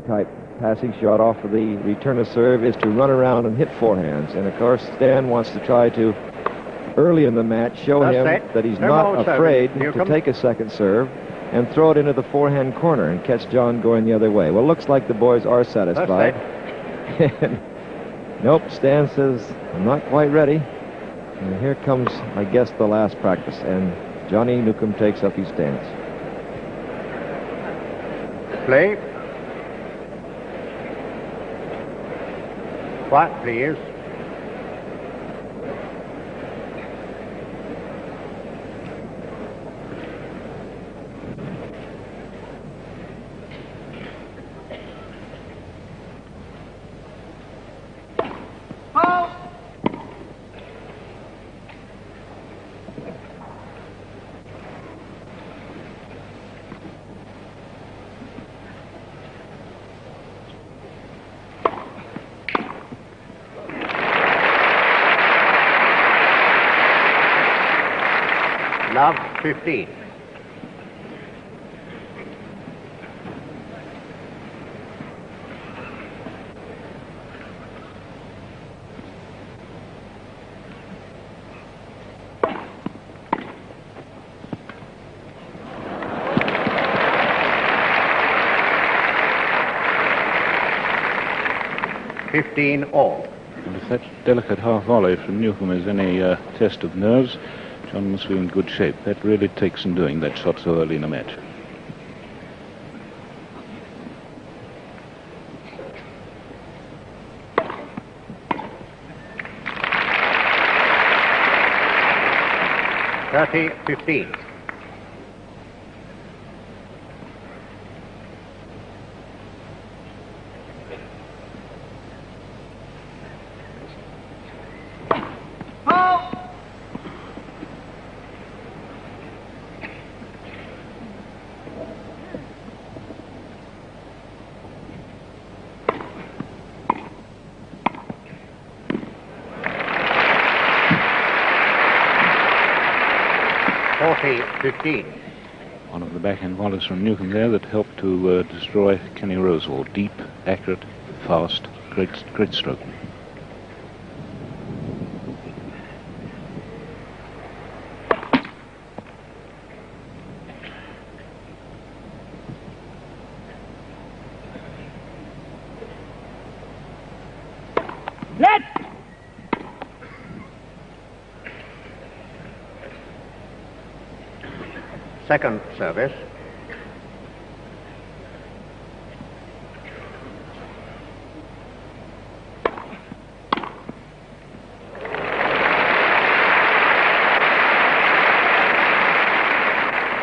type passing shot off of the return of serve is to run around and hit forehands. And of course, Stan wants to try to, early in the match, show him that he's not afraid to take a second serve and throw it into the forehand corner and catch John going the other way. Well, looks like the boys are satisfied. Nope, Stan says, I'm not quite ready. And here comes, I guess, the last practice. And Johnny Newcombe takes up his stance. Play. Quiet, please. Love 15. All. And if that delicate half volley from Newcombe is any test of nerves, John must be in good shape. That really takes some doing, that shot so early in a match. (30-15). One of the backhand volleys from Newcombe there that helped to destroy Kenny Rosewall. Deep, accurate, fast, great stroke. Second service.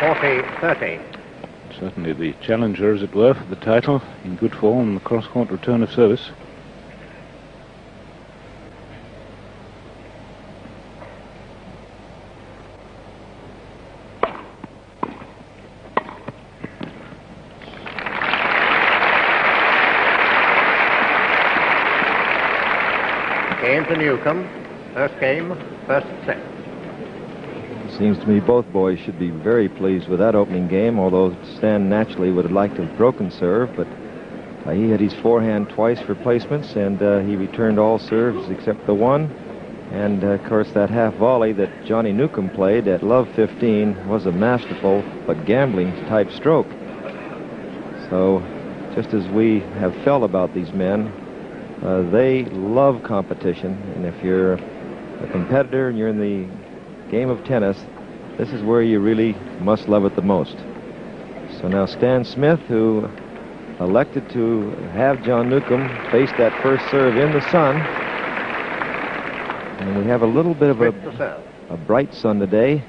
(40-30). Certainly the challenger, as it were, for the title, in good form in the cross-court return of service. Game to Newcombe. First game, first set. Seems to me both boys should be very pleased with that opening game, although Stan naturally would have liked to have broken serve, but he hit his forehand twice for placements, and he returned all serves except the one. And, of course, that half volley that Johnny Newcombe played at love 15 was a masterful but gambling-type stroke. So, just as we have felt about these men, they love competition, and if you're a competitor and you're in the game of tennis, this is where you really must love it the most. So now Stan Smith, who elected to have John Newcombe face that first serve in the sun, and we have a little bit of a bright sun today,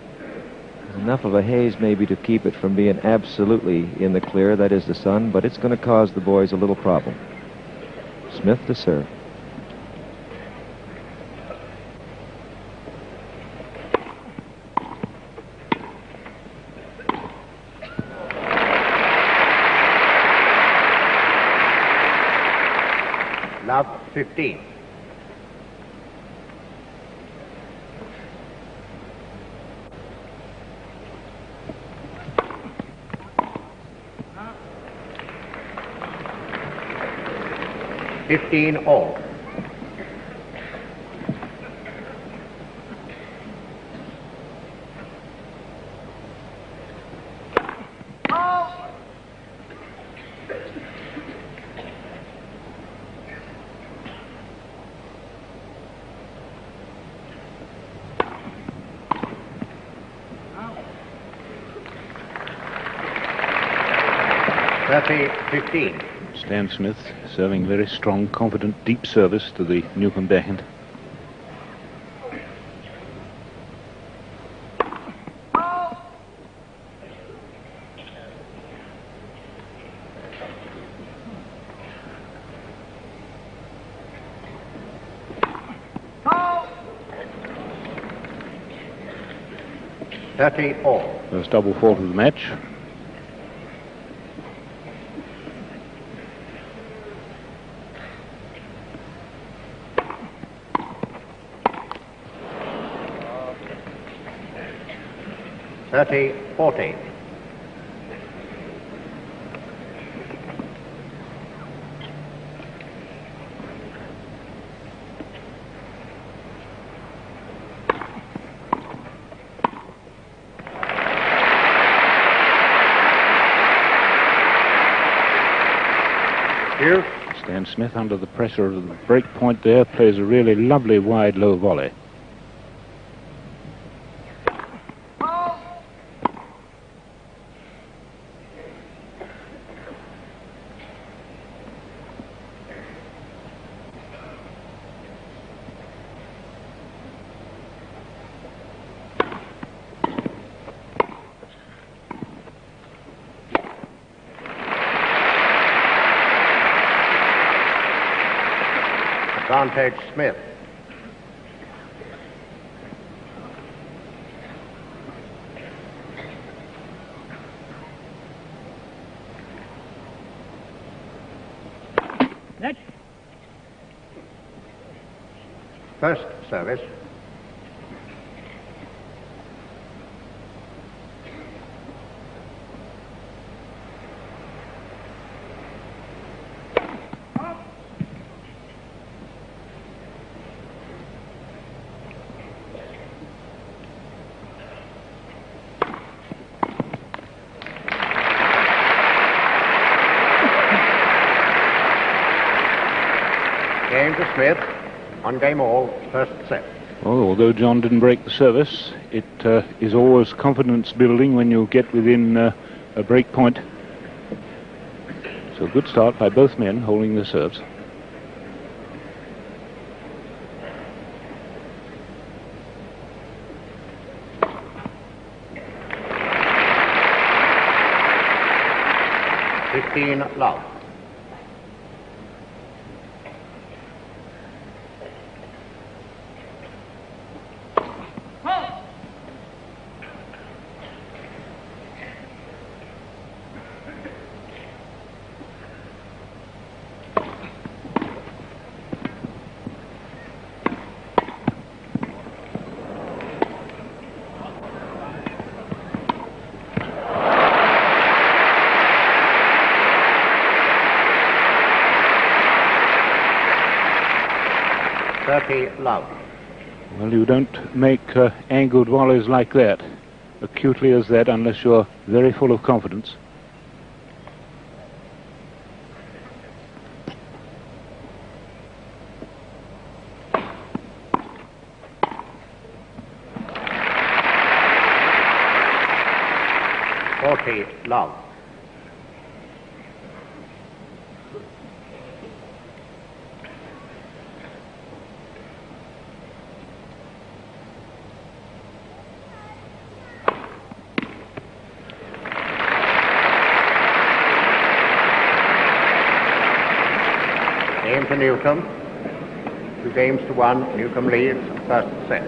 enough of a haze maybe to keep it from being absolutely in the clear, that is the sun, but it's going to cause the boys a little problem. Smith to serve. Love 15. 15 all. Thirty 15. Stan Smith serving very strong, confident, deep service to the Newcombe backhand. All. First double fault of the match. Thirty 40. Stan Smith, under the pressure of the break point there, plays a really lovely wide low volley. Advantage Smith. Next. First service. Game to Smith. 1 game all, first set. Well, although John didn't break the service, it is always confidence building when you get within a break point. So good start by both men holding the serves. Love. Love. Well, you don't make angled volleys like that, acutely as that, unless you're very full of confidence. Love. Game to Newcombe. 2 games to 1. Newcombe leads first set.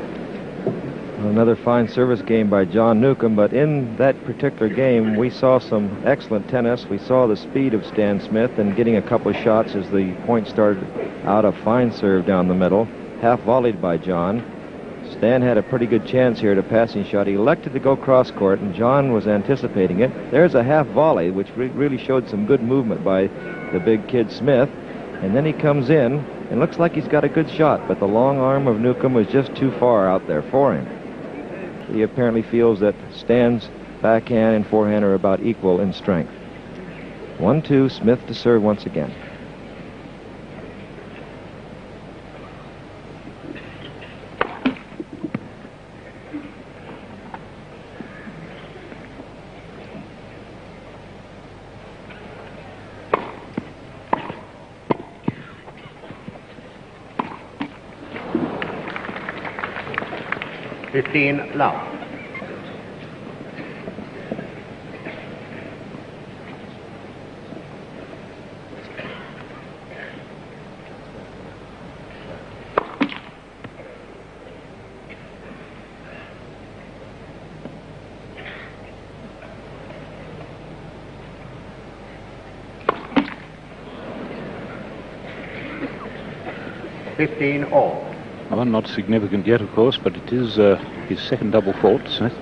Another fine service game by John Newcombe, but in that particular game we saw some excellent tennis. We saw the speed of Stan Smith and getting a couple of shots as the point started out. A fine serve down the middle, half volleyed by John. Stan had a pretty good chance here at a passing shot. He elected to go cross court, and John was anticipating it. There's a half volley, which really showed some good movement by the big kid Smith. And then he comes in and looks like he's got a good shot, but the long arm of Newcombe was just too far out there for him. He apparently feels that Stan's backhand and forehand are about equal in strength. 1-2, Smith to serve once again. Love. All. Well, not significant yet, of course, but it is his second double fault, Smith.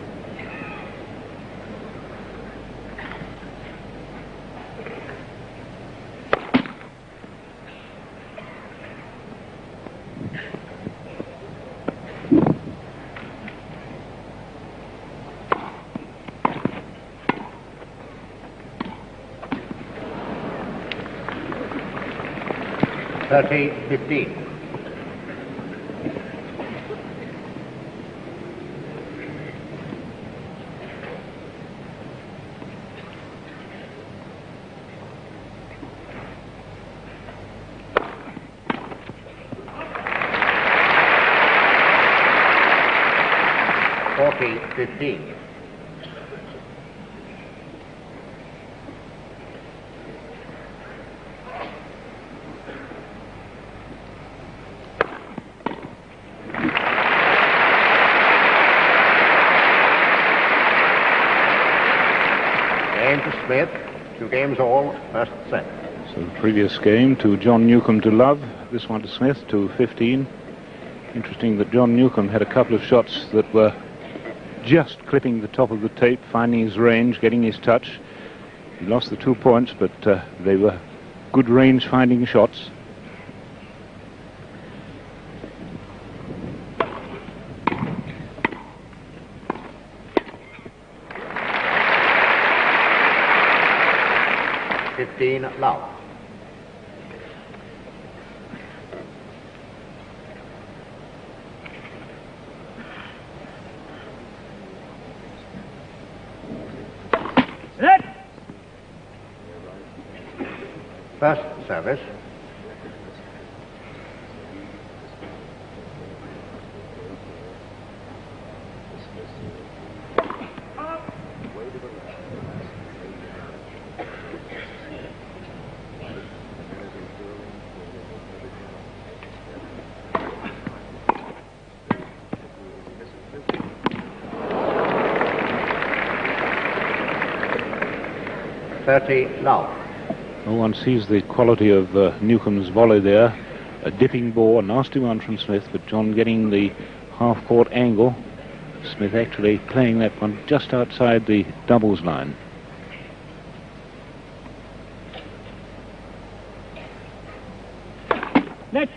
$30-15. $40-15. Game to Smith, 2 games all, first set. So the previous game to John Newcombe to love, this one to Smith to 15. Interesting that John Newcombe had a couple of shots that were just clipping the top of the tape, finding his range, getting his touch. He lost the 2 points, but they were good range finding shots. Love. First service. Love. Well, one sees the quality of Newcombe's volley there. A dipping ball, a nasty one from Smith, but John getting the half-court angle. Smith actually playing that one just outside the doubles line. Net.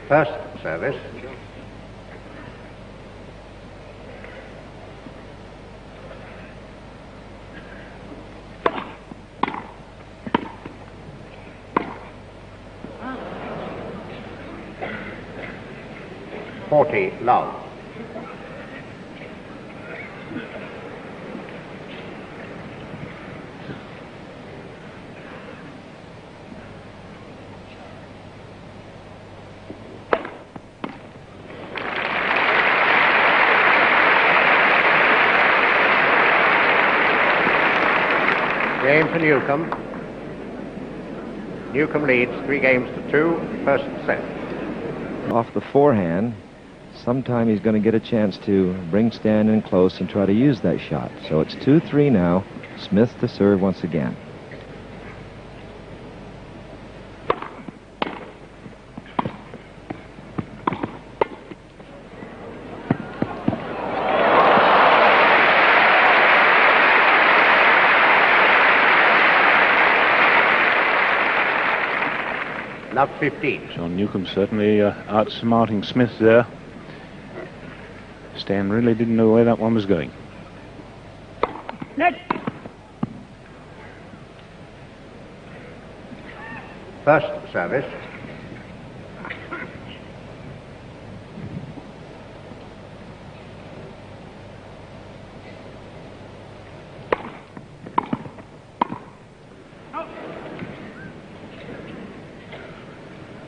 First service. Love. Game for Newcombe. Newcombe leads 3 games to 2, first set. Off the forehand, sometime he's going to get a chance to bring Stan in close and try to use that shot. So it's 2-3 now. Smith to serve once again. Love 15. John Newcombe certainly outsmarting Smith there. Stan really didn't know where that one was going. Net. First service.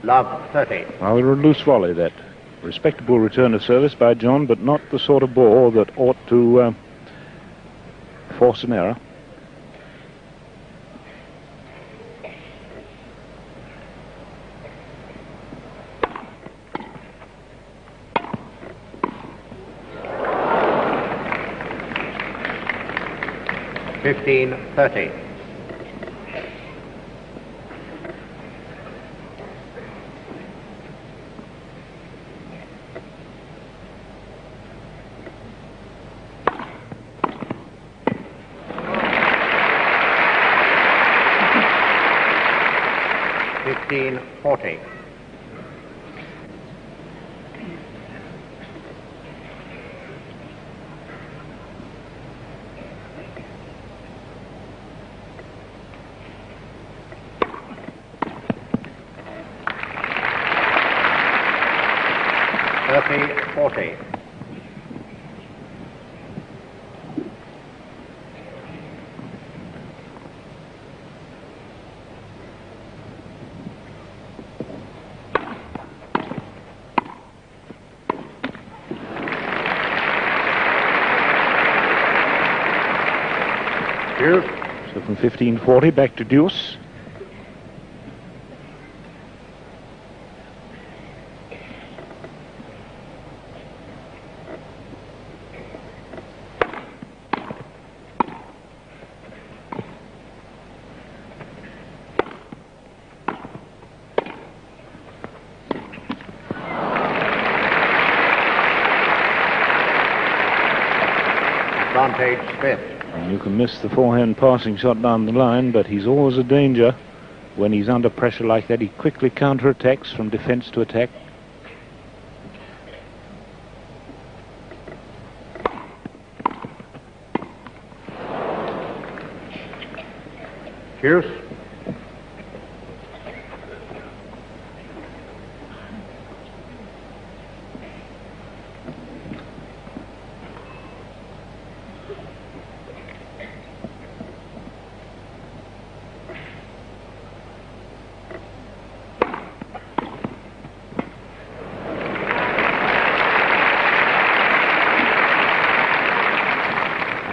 Love 30. Rather a loose volley, that. Respectable return of service by John, but not the sort of ball that ought to force an error. $15.30. $15.40. $30.40. So from 15.40 back to deuce. Advantage Smith. And you can miss the forehand passing shot down the line, but he's always a danger when he's under pressure like that. He quickly counter-attacks from defense to attack. Deuce.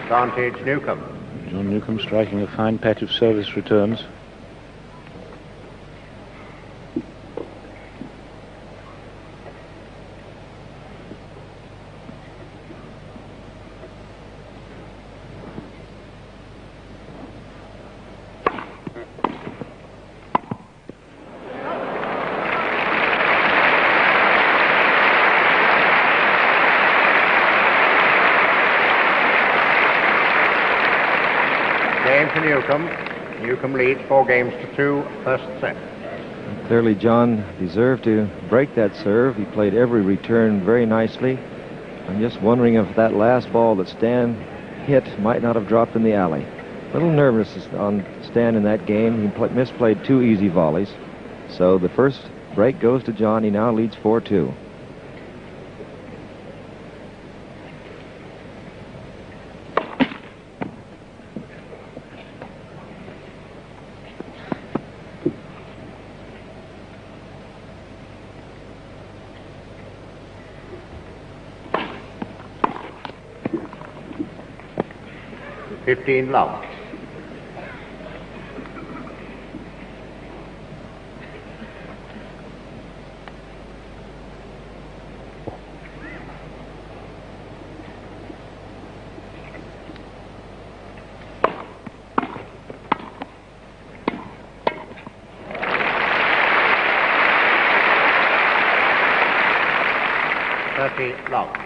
Advantage Newcombe. John Newcombe striking a fine patch of service returns. Game to Newcombe. Newcombe leads 4-2, first set. Clearly, John deserved to break that serve. He played every return very nicely. I'm just wondering if that last ball that Stan hit might not have dropped in the alley. A little nervous on Stan in that game. He misplayed 2 easy volleys. So the first break goes to John. He now leads 4-2. $15 $30.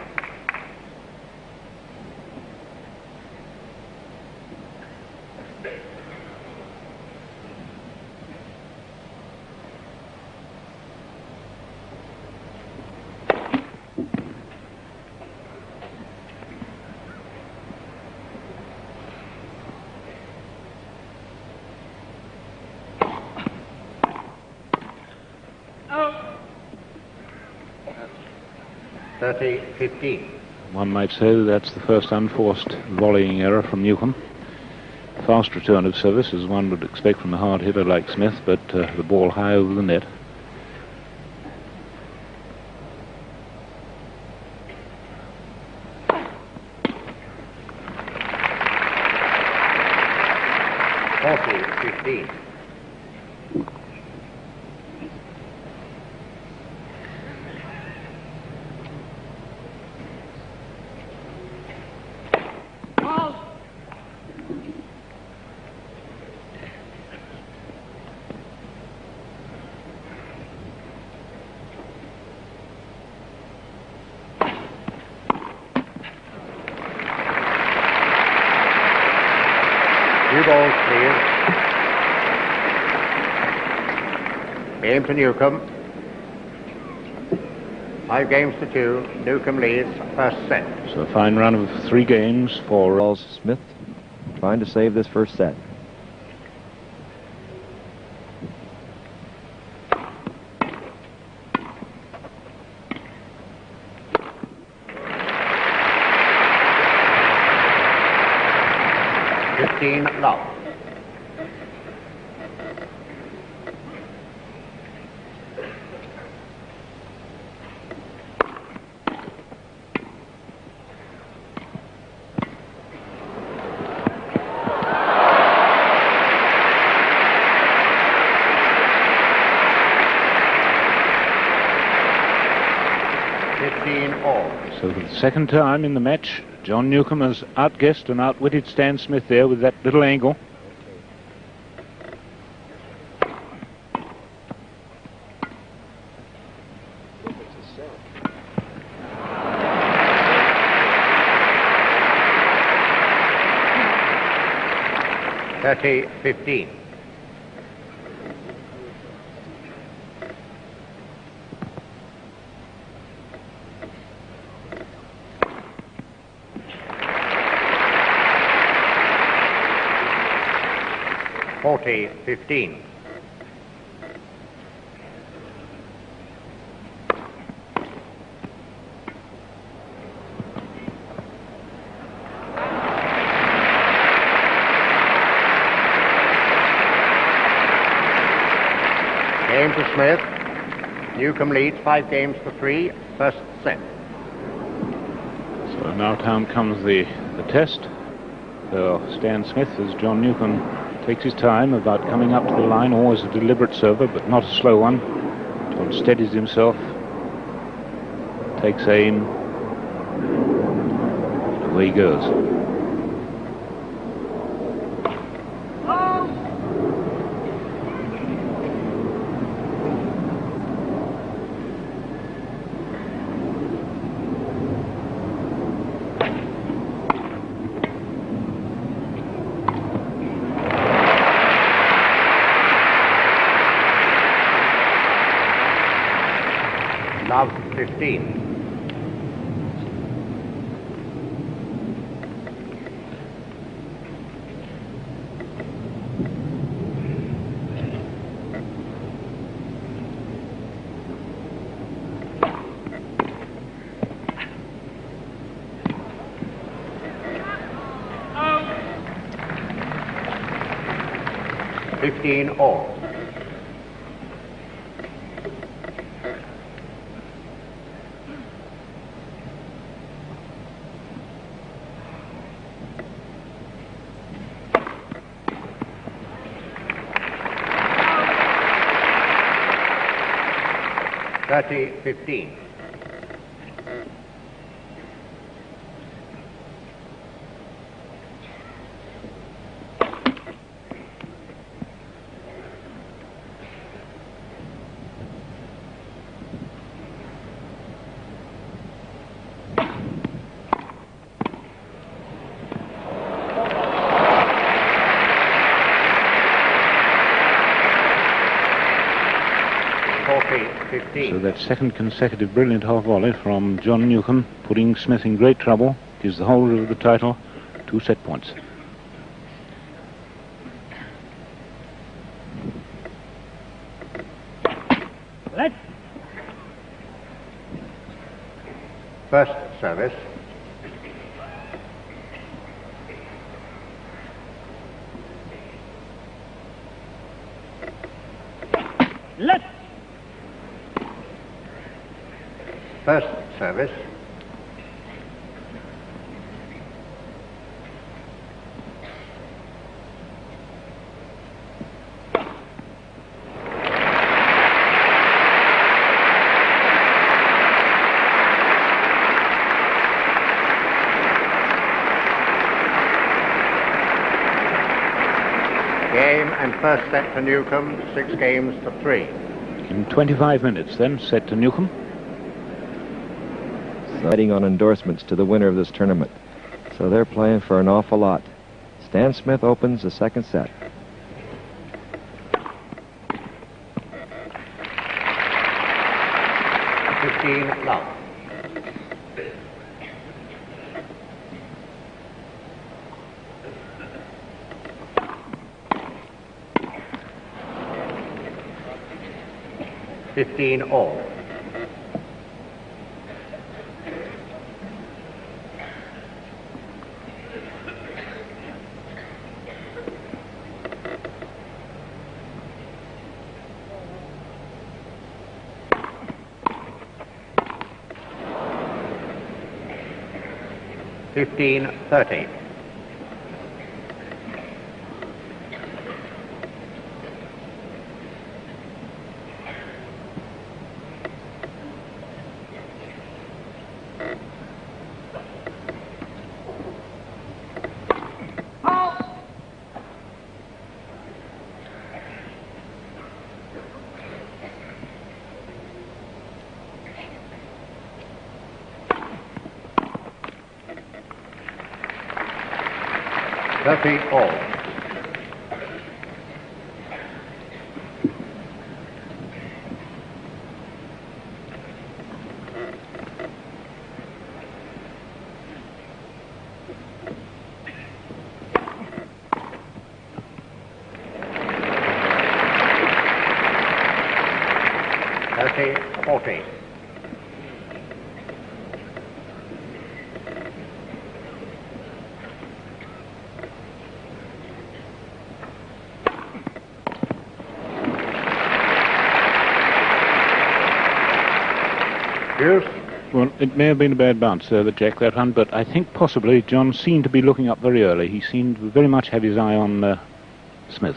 30-15. One might say that's the first unforced volleying error from Newcombe. Fast return of service, as one would expect from a hard hitter like Smith, but the ball high over the net. Two balls clear. Game to Newcombe. 5 games to 2. Newcombe leads first set. So a fine run of 3 games for Balls Smith trying to save this first set. Love. So for the second time in the match, John Newcombe has outguessed and outwitted Stan Smith there with that little angle. (30-15). (40-15). Game to Smith. Newcombe leads 5 games to 3. First set. So now down comes the test. So Stan Smith, as John Newcombe takes his time about coming up to the line, always a deliberate server, but not a slow one. John steadies himself, takes aim, and away he goes. Love 15. (15-all). (30-15). So that second consecutive brilliant half volley from John Newcombe, putting Smith in great trouble, gives the holder of the title 2 set points. Let's. First service. Left. First service. Game and first set to Newcombe, 6-3. In 25 minutes then, set to Newcombe. Waiting on endorsements to the winner of this tournament. So they're playing for an awful lot. Stan Smith opens the second set. Love. All. 15-30. All. 30-40. Well, it may have been a bad bounce, the Jack, that one, but I think possibly John seemed to be looking up very early. He seemed to very much have his eye on Smith.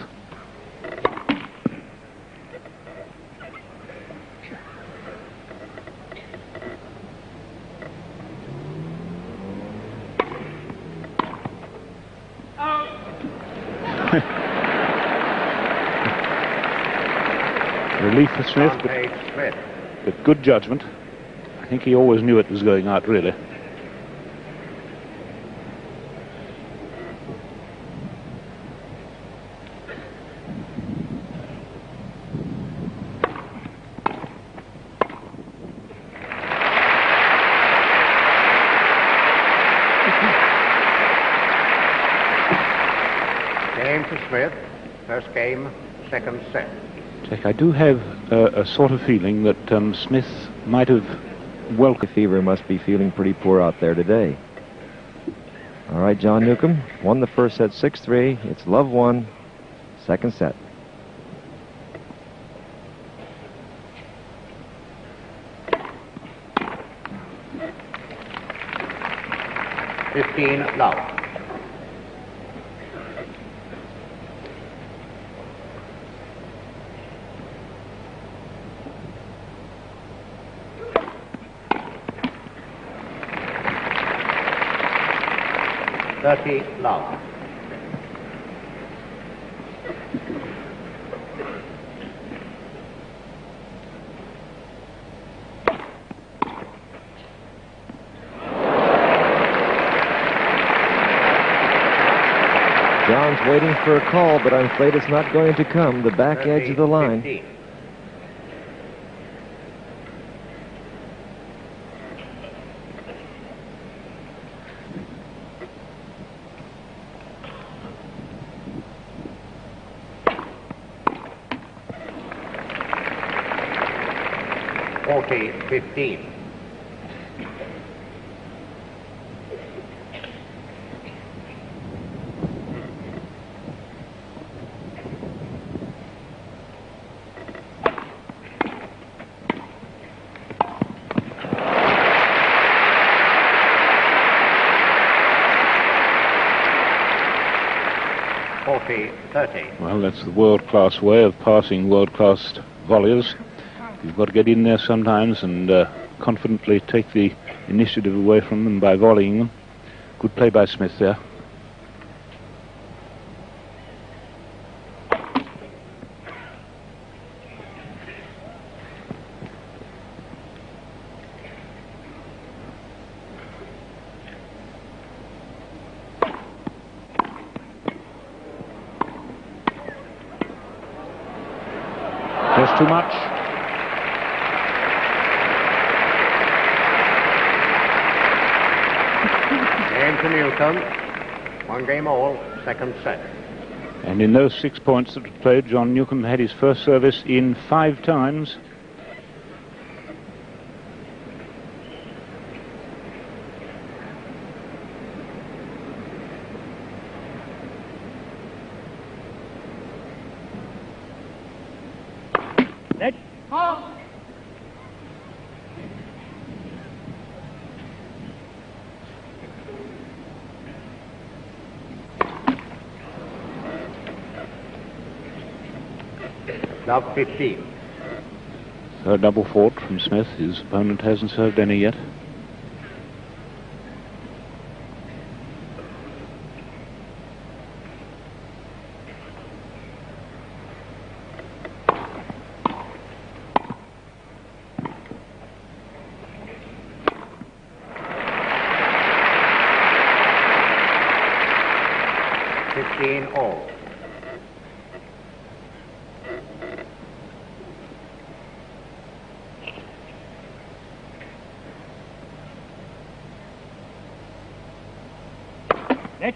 Relief for Smith, but good judgment. I think he always knew it was going out, really. Game to Smith. First game, second set. Jack, I do have a sort of feeling that Smith might have The Fever must be feeling pretty poor out there today. All right, John Newcombe won the first set 6-3. It's love 1, second set. Love. Love. John's waiting for a call, but I'm afraid it's not going to come. The back edge of the line. 15. 40-30. Well, that's the world-class way of passing world-class volleys. You've got to get in there sometimes and confidently take the initiative away from them by volleying them. Good play by Smith there. Just too much. Game to Newcombe. 1 game all, second set. And in those 6 points that were played, John Newcombe had his first service in 5 times. Net. Love 15. Third double fought from Smith. His opponent hasn't served any yet. All. Net.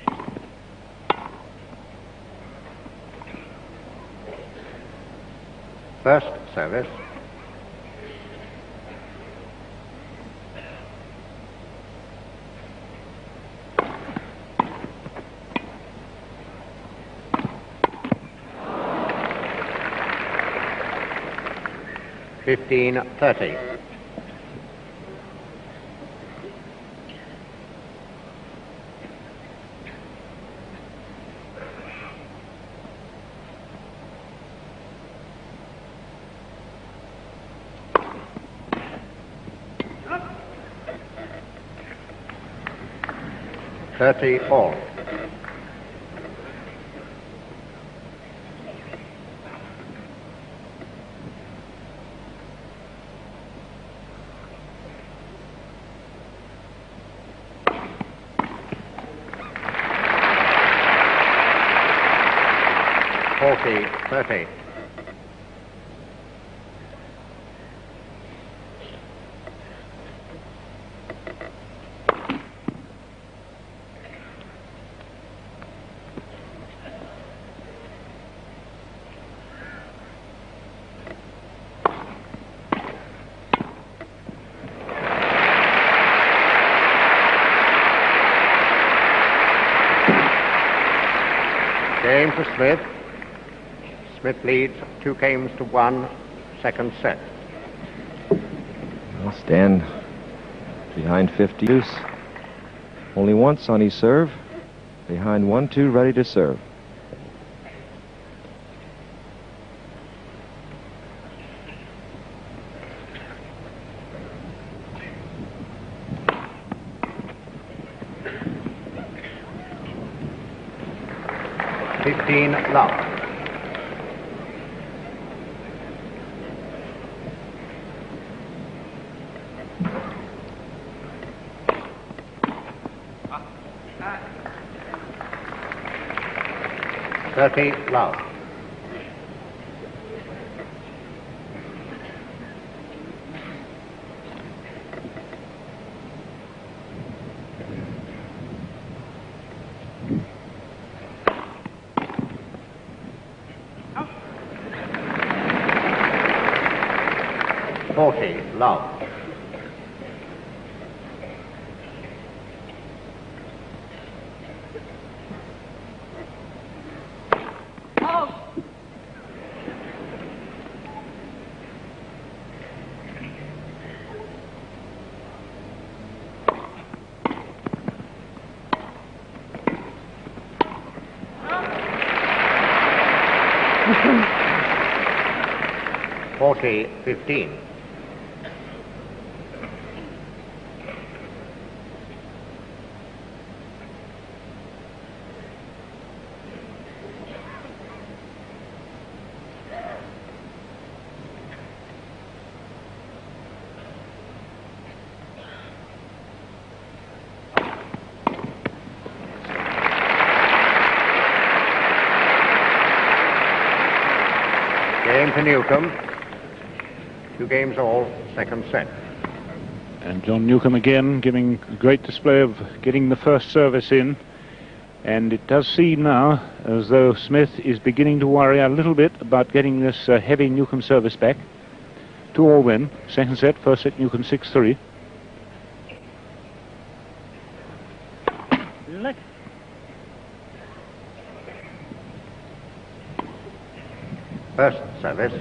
First service. Fifteen 30. All. Forty 30. Game to Smith. Smith leads 2 games to 1, second set. He'll stand behind 50 deuce. Only once on his serve. Behind 1-2, ready to serve. Love. Love. Love. 40-15. Game to Newcombe. 2 games all, second set. And John Newcombe again giving a great display of getting the first service in. And it does seem now as though Smith is beginning to worry a little bit about getting this heavy Newcombe service back. 2-all win. Second set, first set Newcombe 6-3. Let. First service.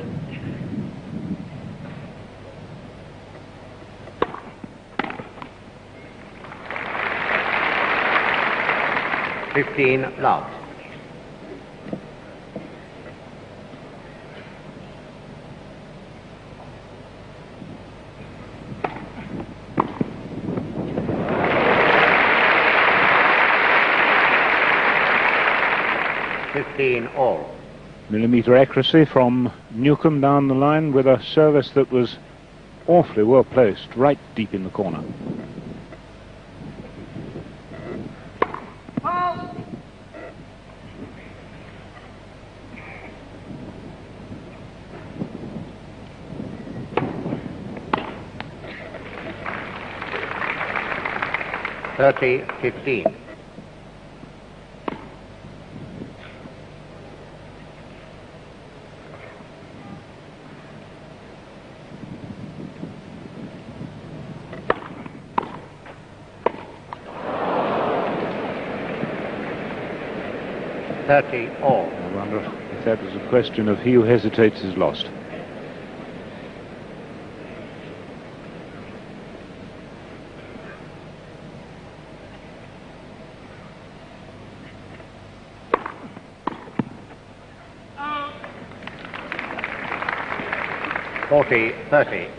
love. All. Millimetre accuracy from Newcombe down the line with a service that was awfully well placed, right deep in the corner. $30-15. All. I wonder if that was a question of he who hesitates is lost. Out. 40-30.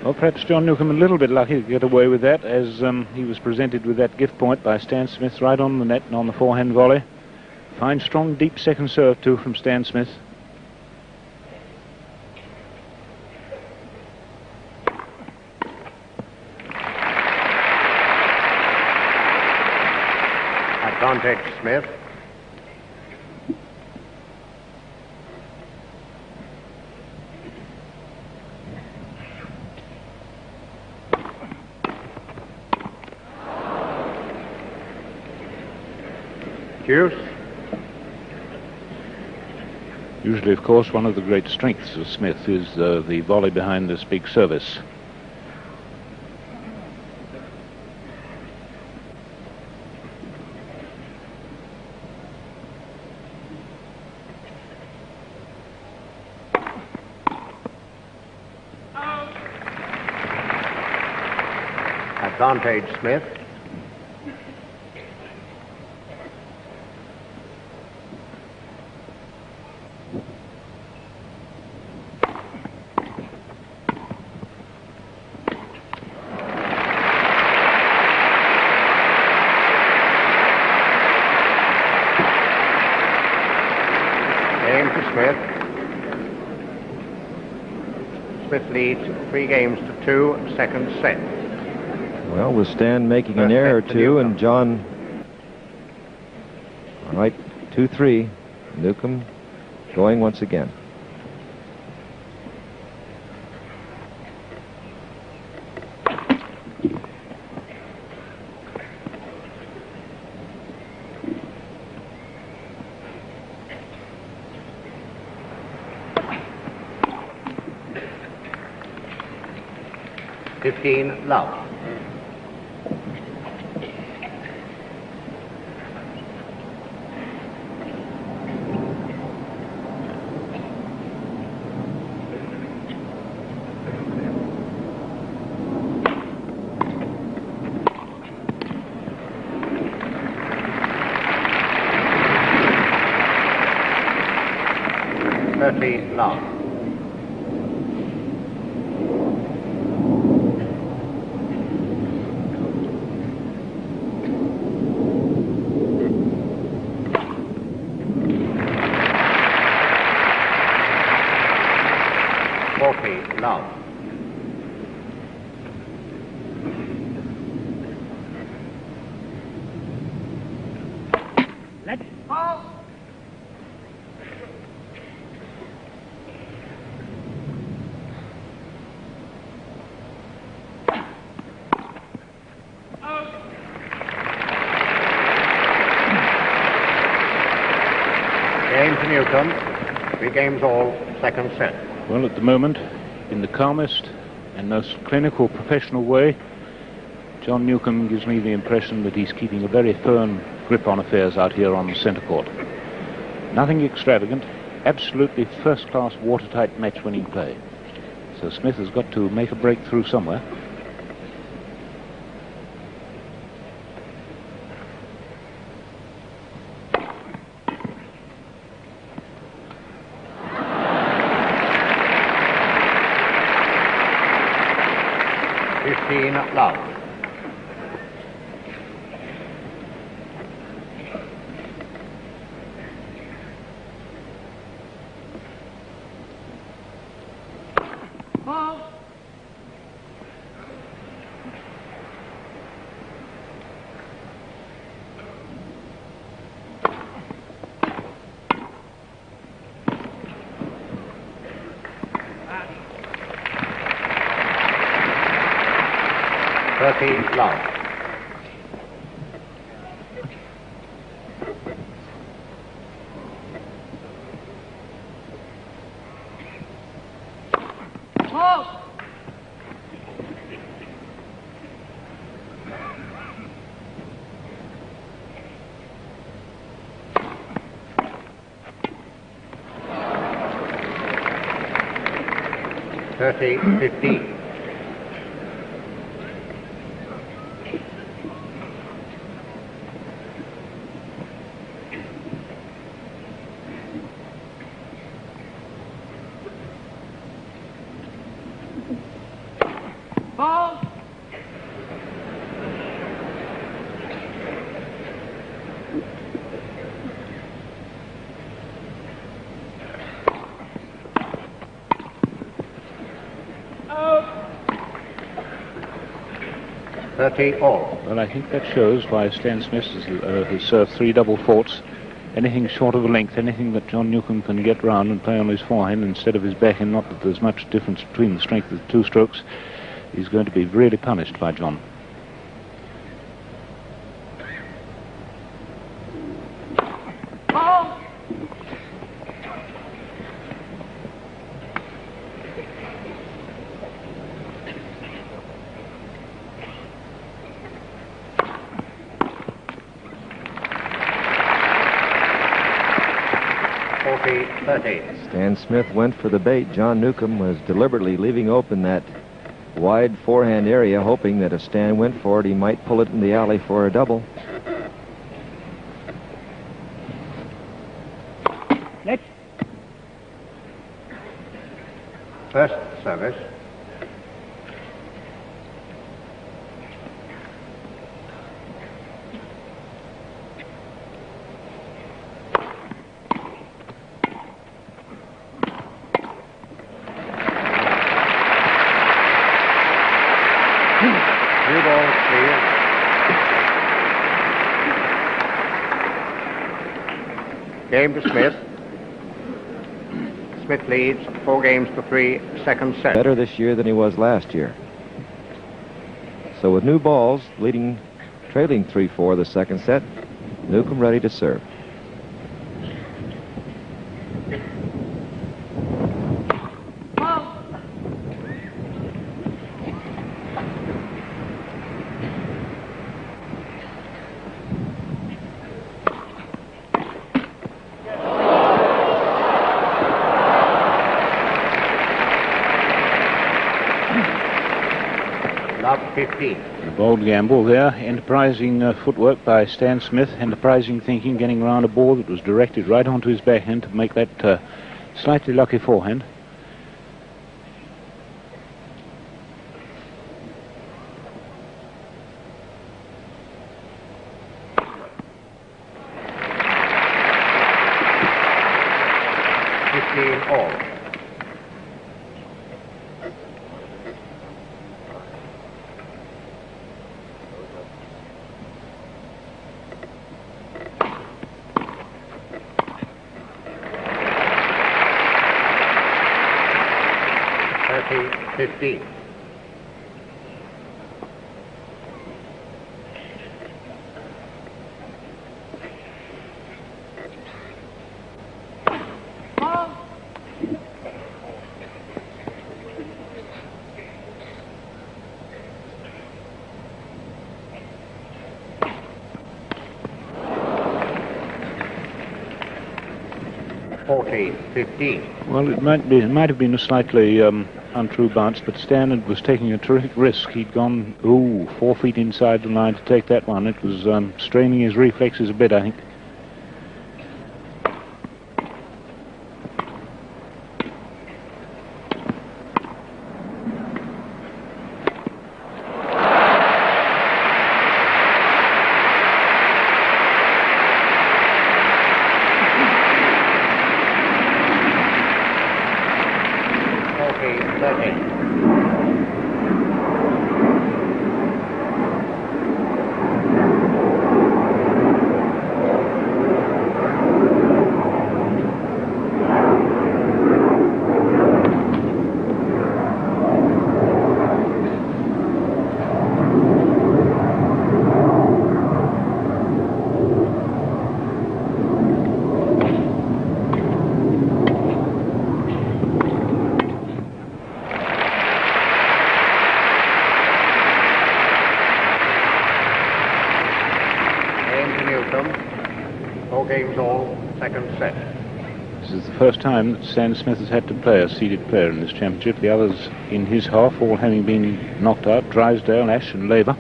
Well, perhaps John Newcombe a little bit lucky to get away with that, as he was presented with that gift point by Stan Smith right on the net and on the forehand volley. Fine, strong, deep second serve too from Stan Smith. Advantage Smith. Usually, of course, one of the great strengths of Smith is the volley behind this big service. Advantage Smith. Smith leads 3 games to 2, second set. Well, with Stan making an error or two, and John. All right, 2-3. Newcombe going once again. 15 love. Love. Love. Let's go. Game to Newcombe. 3 games all, second set. Well, at the moment, in the calmest and most clinical, professional way, John Newcombe gives me the impression that he's keeping a very firm grip on affairs out here on the centre court. Nothing extravagant, absolutely first-class, watertight match-winning play. So Smith has got to make a breakthrough somewhere. Love. Ball. Love. Ball. Thirty, 15. Ball. Out. 30 all. Well, I think that shows why Stan Smith has served 3 double faults. Anything short of a length, anything that John Newcombe can get round and play on his forehand instead of his backhand, not that there's much difference between the strength of the 2 strokes, he's going to be really punished by John. Ball. Stan Smith went for the bait. John Newcombe was deliberately leaving open that wide forehand area, hoping that if Stan went for it, he might pull it in the alley for a double. Let's. First service. New ball, please. Game to Smith. Smith leads 4 games to 3, second set. Better this year than he was last year. So with new balls, trailing 3-4 the second set, Newcombe ready to serve. Love 15. A bold gamble there. Enterprising footwork by Stan Smith. Enterprising thinking, getting round a ball that was directed right onto his backhand to make that slightly lucky forehand. All. $30, 15. Well, it might have been a slightly untrue bounce, but Stan was taking a terrific risk. He'd gone 4 feet inside the line to take that one. It was straining his reflexes a bit, I think. Newcombe, 4 games all, second set. This is the first time that Stan Smith has had to play a seeded player in this championship. The others in his half all having been knocked out: Drysdale, Ash and Labour.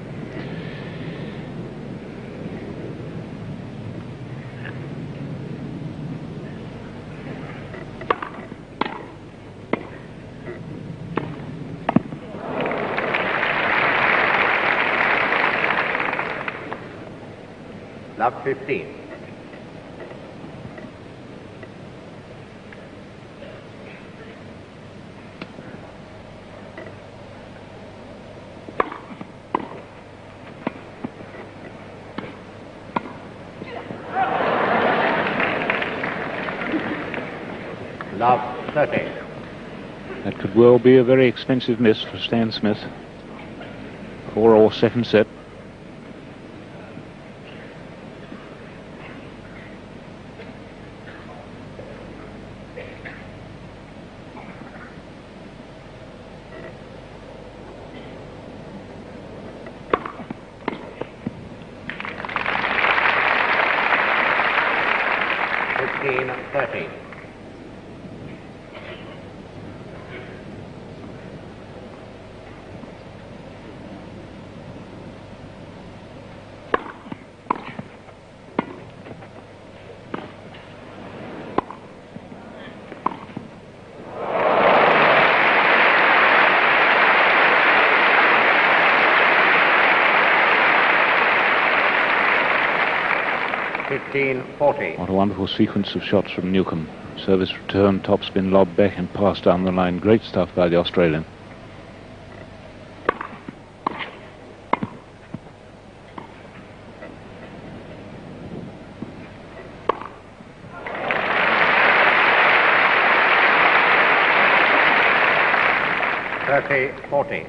Love 15. Love 30. That could well be a very expensive miss for Stan Smith. 4-all second set. What a wonderful sequence of shots from Newcombe. Service return, topspin, lob back and pass down the line. Great stuff by the Australian. $30-40.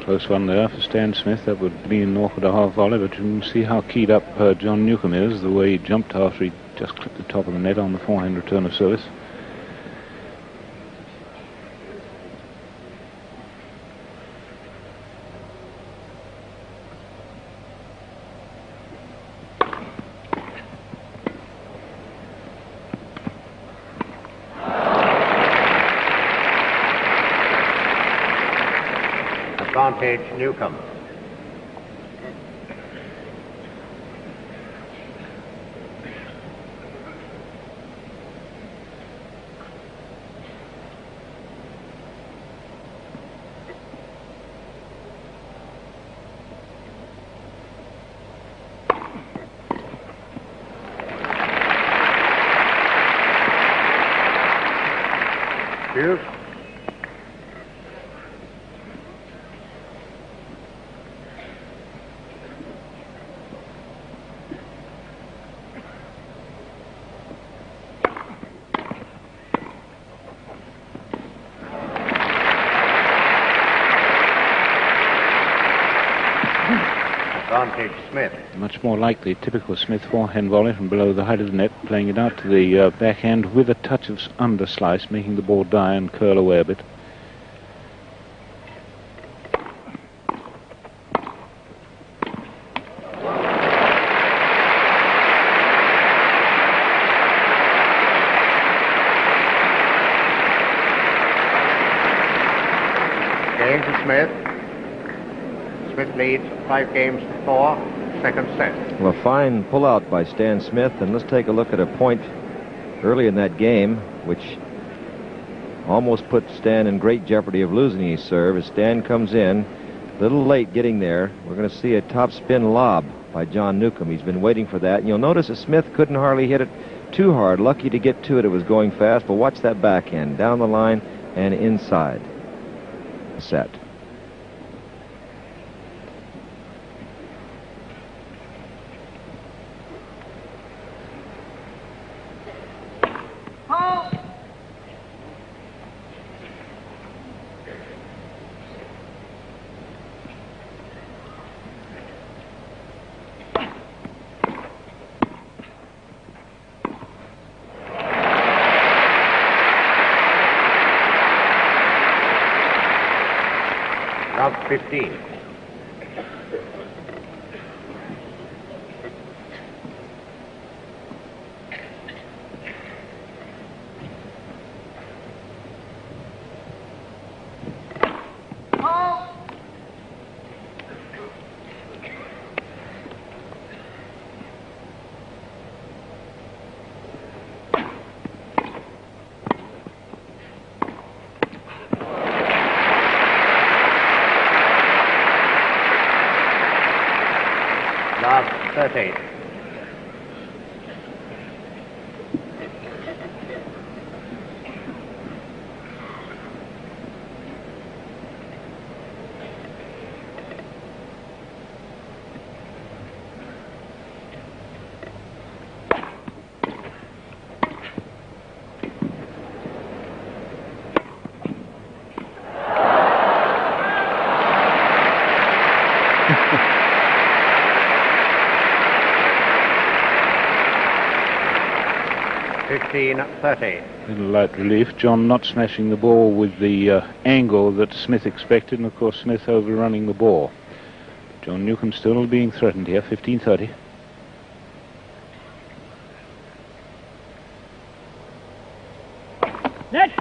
Close one there for Stan Smith. That would be an awkward half volley, but you can see how keyed up John Newcombe is, the way he jumped after he just clipped the top of the net on the forehand return of service. Advantage Newcombe. Hughes. Advantage Smith. Much more like the typical Smith forehand volley from below the height of the net, playing it out to the backhand with a touch of underslice, making the ball die and curl away a bit. Game to Smith. Smith leads 5 games to 4, second set. Well, a fine pull-out by Stan Smith, and let's take a look at a point early in that game, which almost put Stan in great jeopardy of losing his serve. As Stan comes in, a little late getting there, we're going to see a top spin lob by John Newcombe. He's been waiting for that, and you'll notice that Smith couldn't hardly hit it too hard. Lucky to get to it, it was going fast, but watch that backhand, down the line and inside. Set. Love 15. Love 13. Little light relief. John not smashing the ball with the angle that Smith expected, and of course Smith overrunning the ball. John Newcombe still being threatened here. 15-30. Net.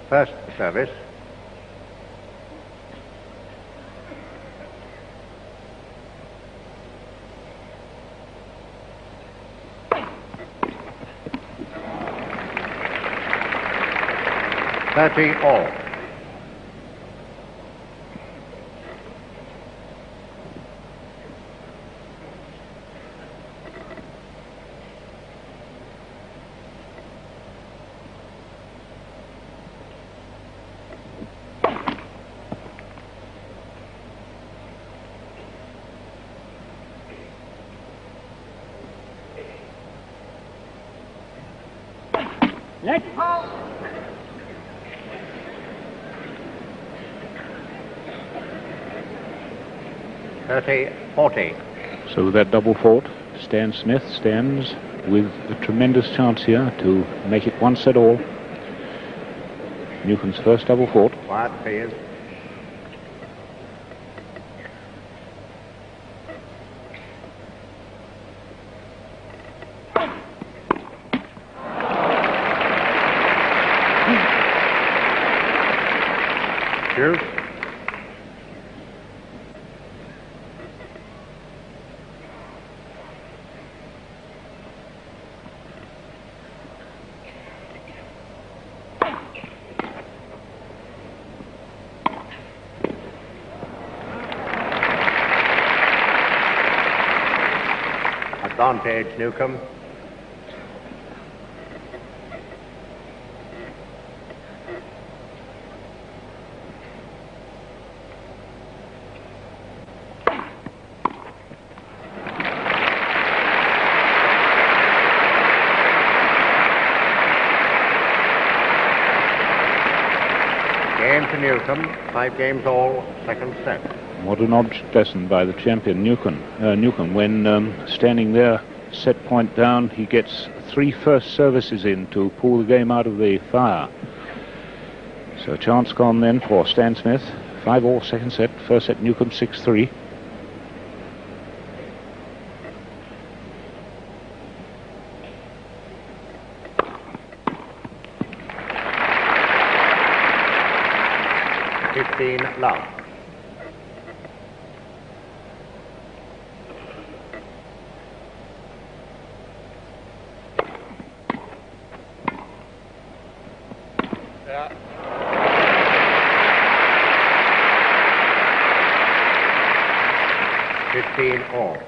First service. All. Net. 30-40. So with that double fault, Stan Smith stands with a tremendous chance here to make it 1-set-all. Newcomb's first double fault. Quiet, please. Deuce. Advantage, Newcombe. Game to Newcombe, 5 games all, second set. What an object lesson by the champion Newcombe. When standing there, set point down, he gets 3 first services in to pull the game out of the fire. So chance gone then for Stan Smith. 5-all second set. First set Newcombe 6-3. Love. Yeah. 15-all.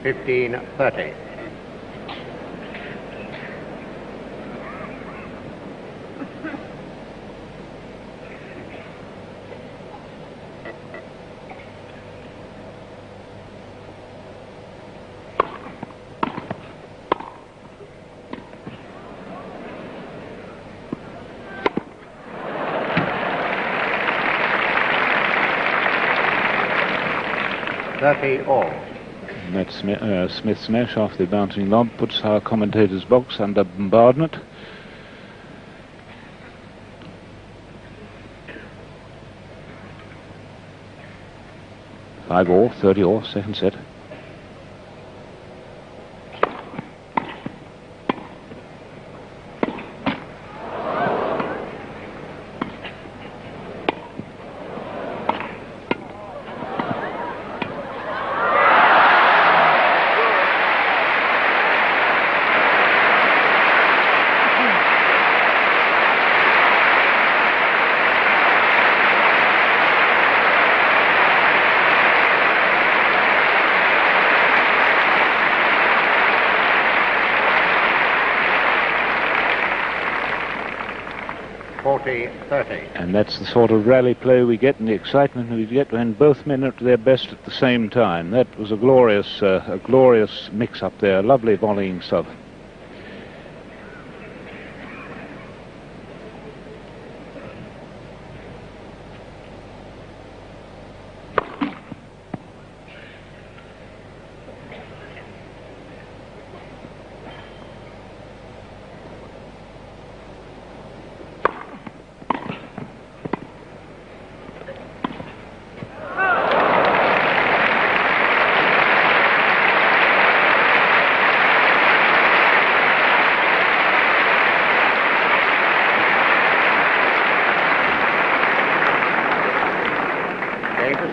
$15-30. $30-all. That Smith smash off the bouncing lob puts our commentator's box under bombardment. $5-all, 30-all, second set. And that's the sort of rally play we get and the excitement we get when both men are at their best at the same time. That was a glorious mix-up there. Lovely volleying stuff.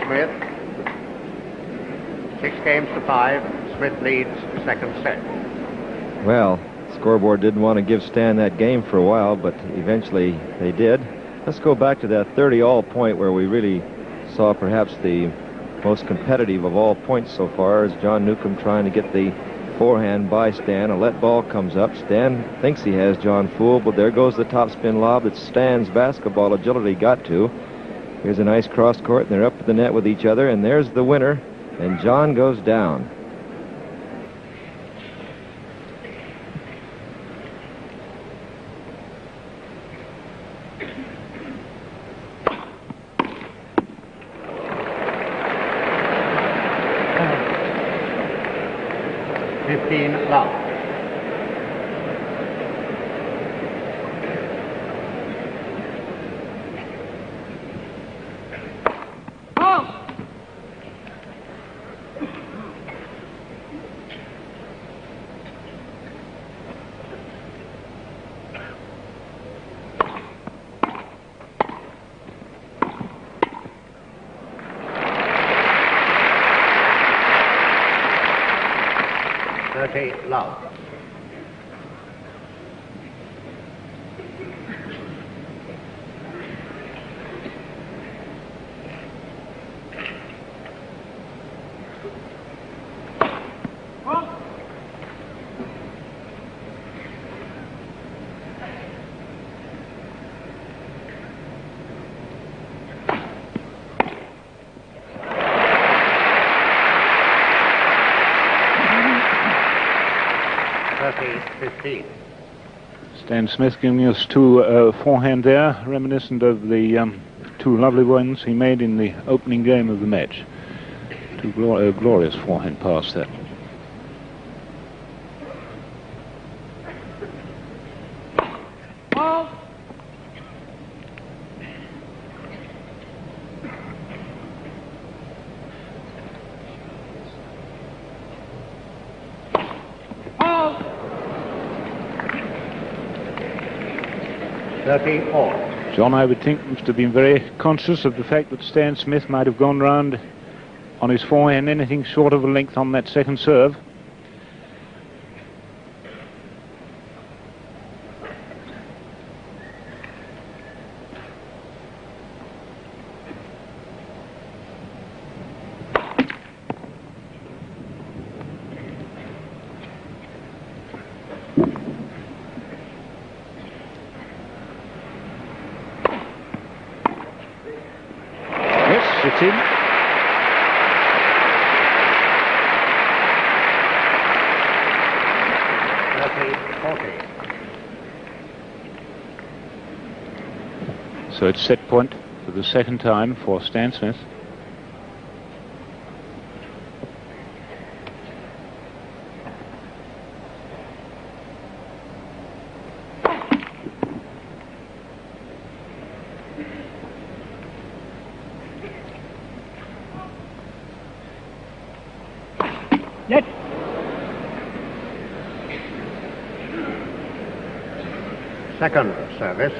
Smith. 6-5. Smith leads second set. Well, scoreboard didn't want to give Stan that game for a while, but eventually they did. Let's go back to that 30-all point where we really saw perhaps the most competitive of all points so far, as John Newcombe trying to get the forehand by Stan. A let ball comes up. Stan thinks he has John fooled, but there goes the topspin lob that Stan's basketball agility got to. Here's a nice cross court, and they're up at the net with each other, and there's the winner, and John goes down. Love. Love. Stan Smith giving us two forehand there, reminiscent of the two lovely ones he made in the opening game of the match. Two glorious forehand pass there. John, I would think, must have been very conscious of the fact that Stan Smith might have gone round on his forehand anything short of a length on that second serve. It's in. So it's set point for the second time for Stan Smith. Second service.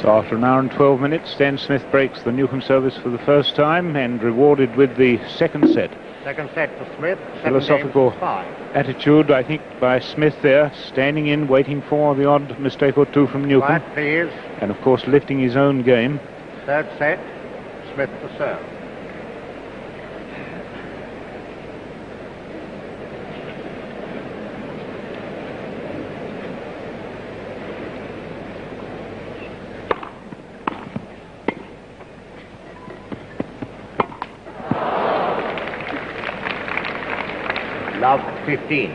So after an hour and 12 minutes, Stan Smith breaks the Newcombe service for the first time and rewarded with the second set. Second set to Smith. Philosophical attitude, I think, by Smith there, standing in, waiting for the odd mistake or two from Newcombe. Quiet, please. And of course lifting his own game. Third set, Smith to serve. Love 15.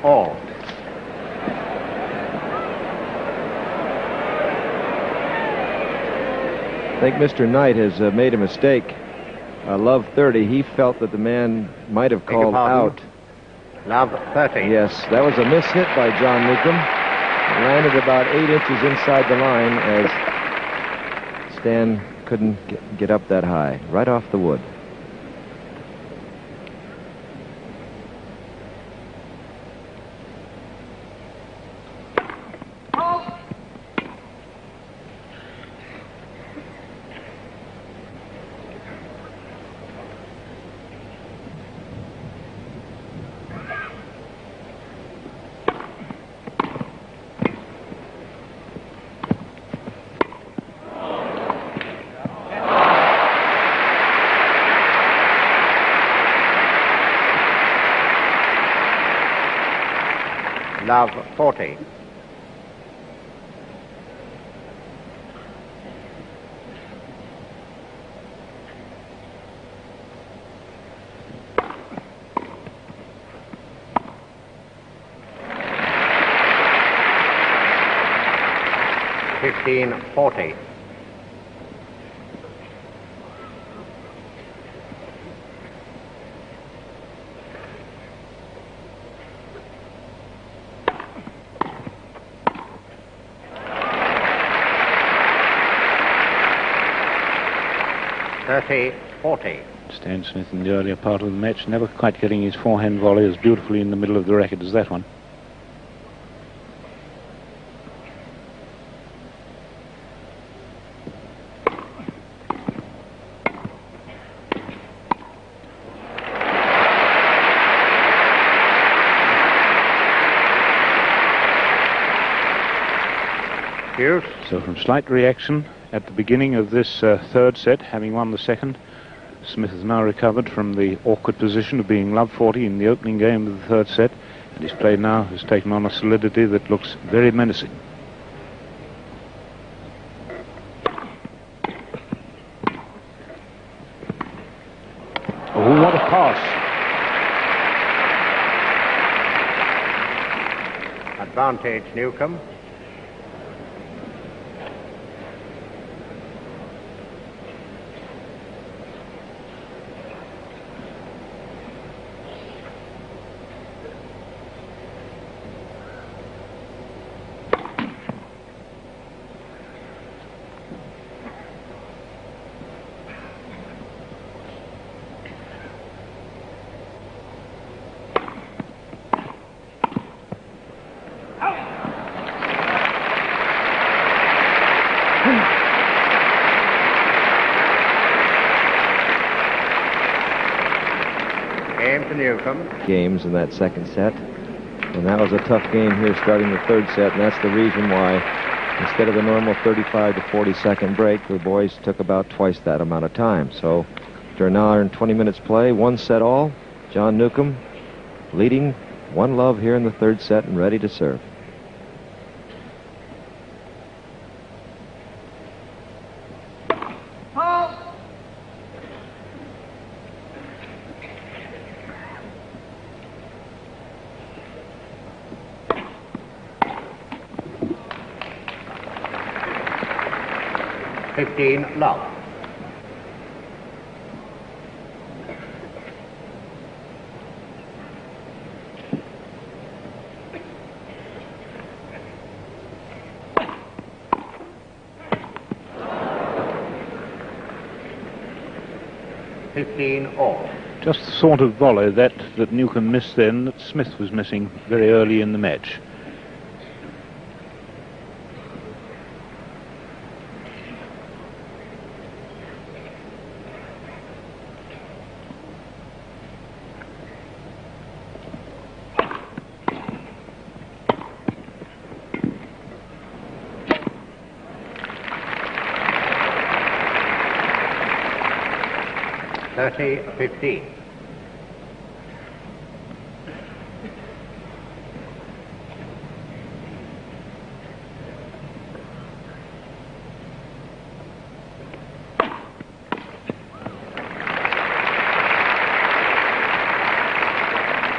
All. I think Mr. Knight has made a mistake. Love 30. He felt that the man might have called out. Love 30. Yes, that was a mishit by John Newcombe. It landed about 8 inches inside the line as Stan couldn't get up that high, right off the wood. Love 40. $15.40. $30.40. Stan Smith in the earlier part of the match, never quite getting his forehand volley as beautifully in the middle of the racket as that one. Use. So from slight reaction at the beginning of this third set, having won the second, Smith has now recovered from the awkward position of being love 40 in the opening game of the third set, and his play now has taken on a solidity that looks very menacing. Oh, what a pass. Advantage Newcombe. Newcombe. Games in that second set, and that was a tough game here starting the third set, and that's the reason why instead of the normal 35 to 40 second break, the boys took about twice that amount of time. So after an hour and 20 minutes play, 1 set all, John Newcombe leading 1-love here in the third set and ready to serve. Love. $15 Just the sort of volley that Newcombe missed then that Smith was missing very early in the match. $30.15.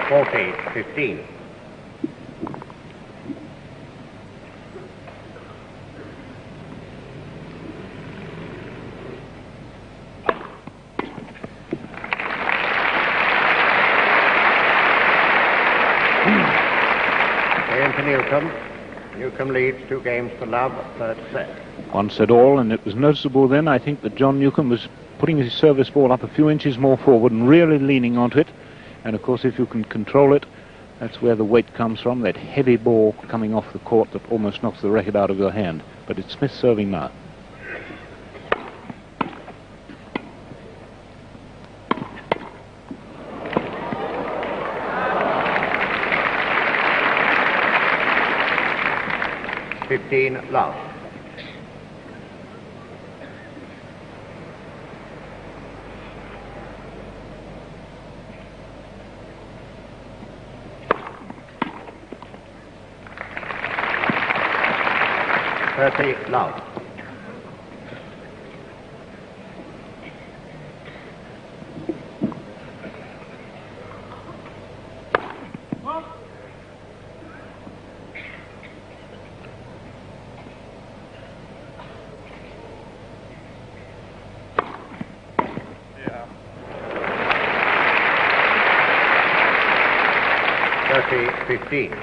$40.15. game for Newcombe. Newcombe leads 2 games to love, third set. 1 set all, and it was noticeable then, I think, that John Newcombe was putting his service ball up a few inches more forward and really leaning onto it. And of course, if you can control it, that's where the weight comes from, that heavy ball coming off the court that almost knocks the racket out of your hand. But it's Smith serving now. Love. Love. Yeah. 30-15.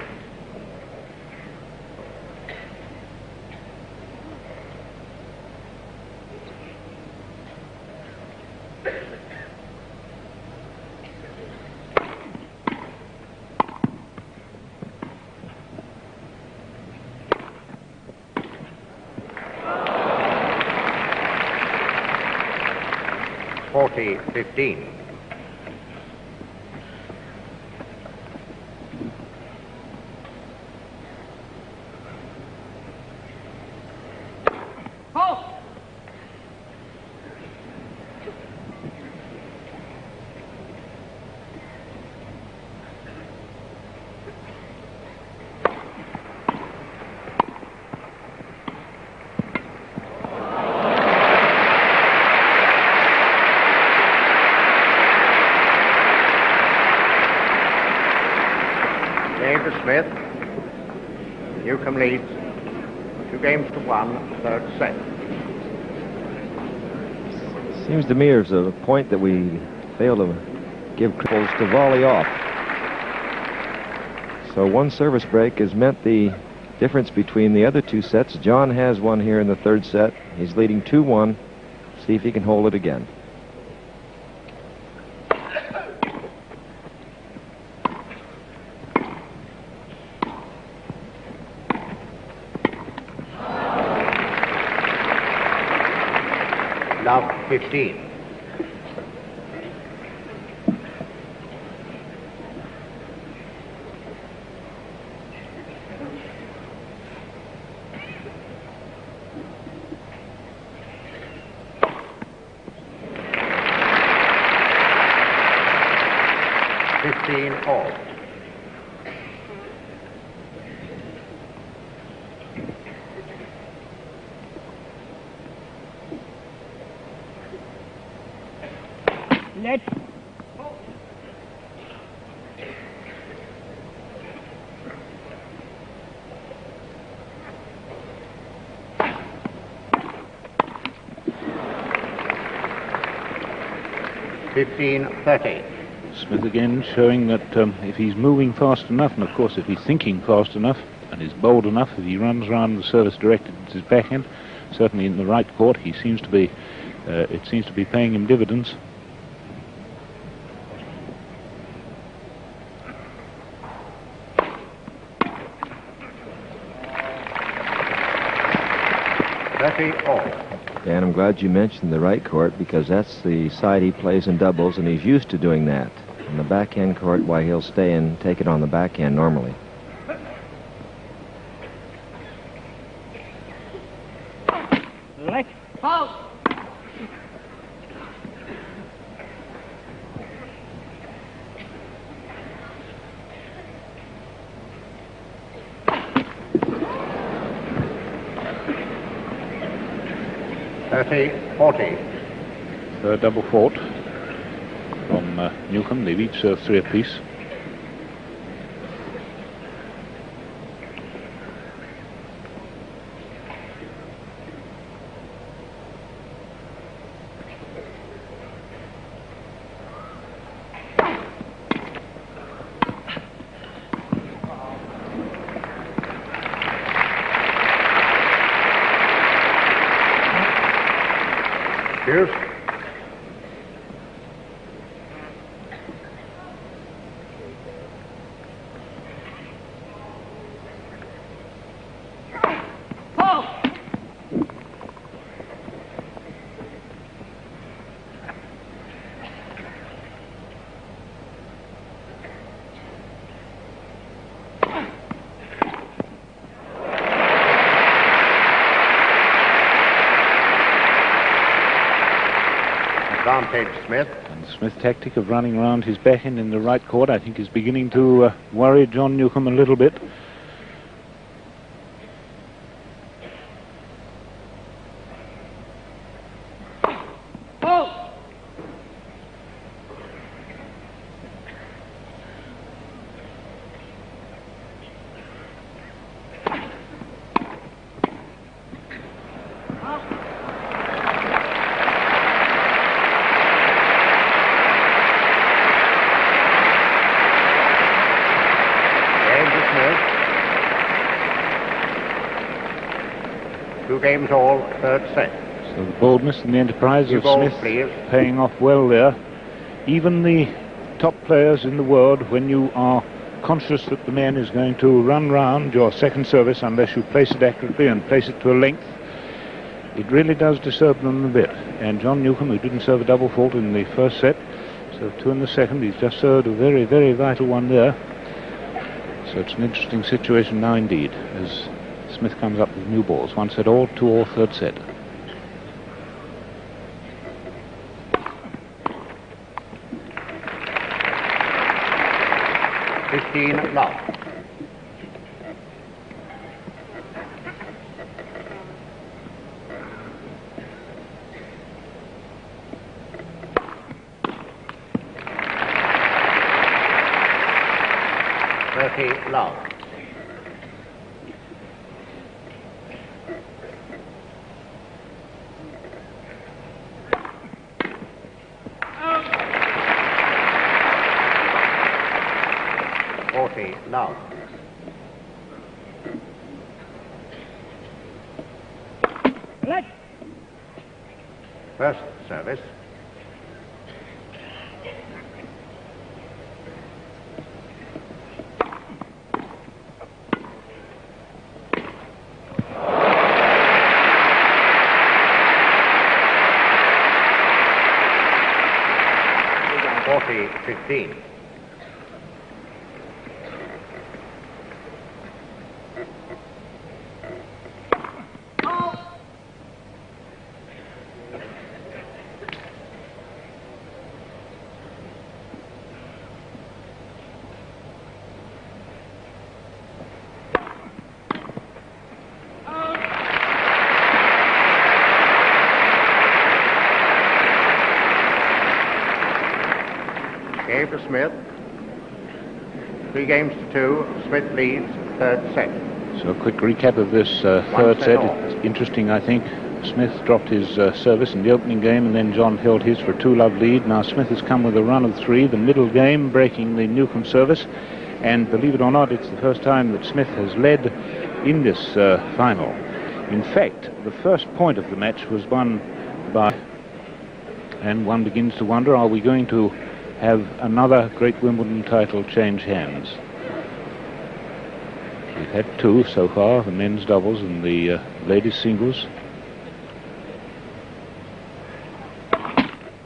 $40-15. Smith. Newcombe leads 2 games to 1, third set. Seems to me there's a point that we fail to give cripples to volley off. So 1 service break has meant the difference between the other 2 sets. John has one here in the 3rd set. He's leading 2-1. See if he can hold it again. Love 15. All. Let. $15-30. Smith again showing that if he's moving fast enough, and of course if he's thinking fast enough and is bold enough, if he runs around the service directed at his backhand, certainly in the right court, he seems to be, it seems to be paying him dividends. Dan, I'm glad you mentioned the right court because that's the side he plays in doubles, and he's used to doing that. In the backhand court, why, he'll stay and take it on the backhand normally. Let. Pause. $40. Third double fault from Newcombe. They've each served 3 apiece. advantage, Smith. And Smith's tactic of running around his backhand in the right court, I think, is beginning to worry John Newcombe a little bit. Two games all, third set. So the boldness and the enterprise of balls, Smith please. paying off well there. Even the top players in the world, when you are conscious that the man is going to run round your second service unless you place it accurately and place it to a length, it really does disturb them a bit. And John Newcombe, who didn't serve a double fault in the first set, served two in the second. He's just served a very, very vital one there. So it's an interesting situation now indeed, as Smith comes up with new balls. One set all, 2 all, third set. Love. Love. Love. Let. First service. Forty 15. Game for Smith. 3 games to 2. Smith leads third set. So a quick recap of this third set. It's interesting, I think. Smith dropped his service in the opening game, and then John held his for a 2-love lead. Now Smith has come with a run of 3, the middle game breaking the Newcombe service. And believe it or not, it's the first time that Smith has led in this final. In fact, the first point of the match was won by... And one begins to wonder, are we going to have another great Wimbledon title change hands? We've had 2 so far, the men's doubles and the ladies singles.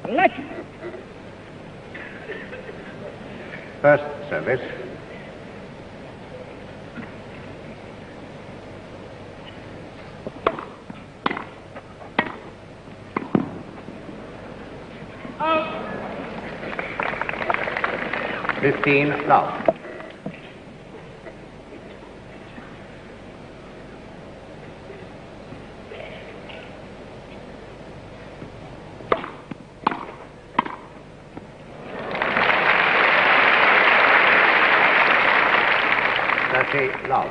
Let. First service. Out. 15 love. Love.